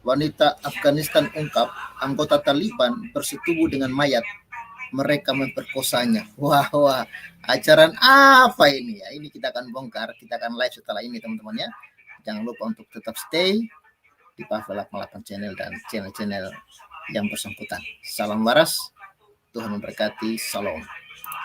wanita Afghanistan ungkap anggota Taliban bersetubuh dengan mayat, mereka memperkosanya. Wah, ajaran apa ini ya? Ini kita akan bongkar, kita akan live setelah ini teman-teman ya. Jangan lupa untuk tetap stay di Pavel 88 channel dan channel-channel yang bersangkutan. Salam waras, Tuhan memberkati, salam.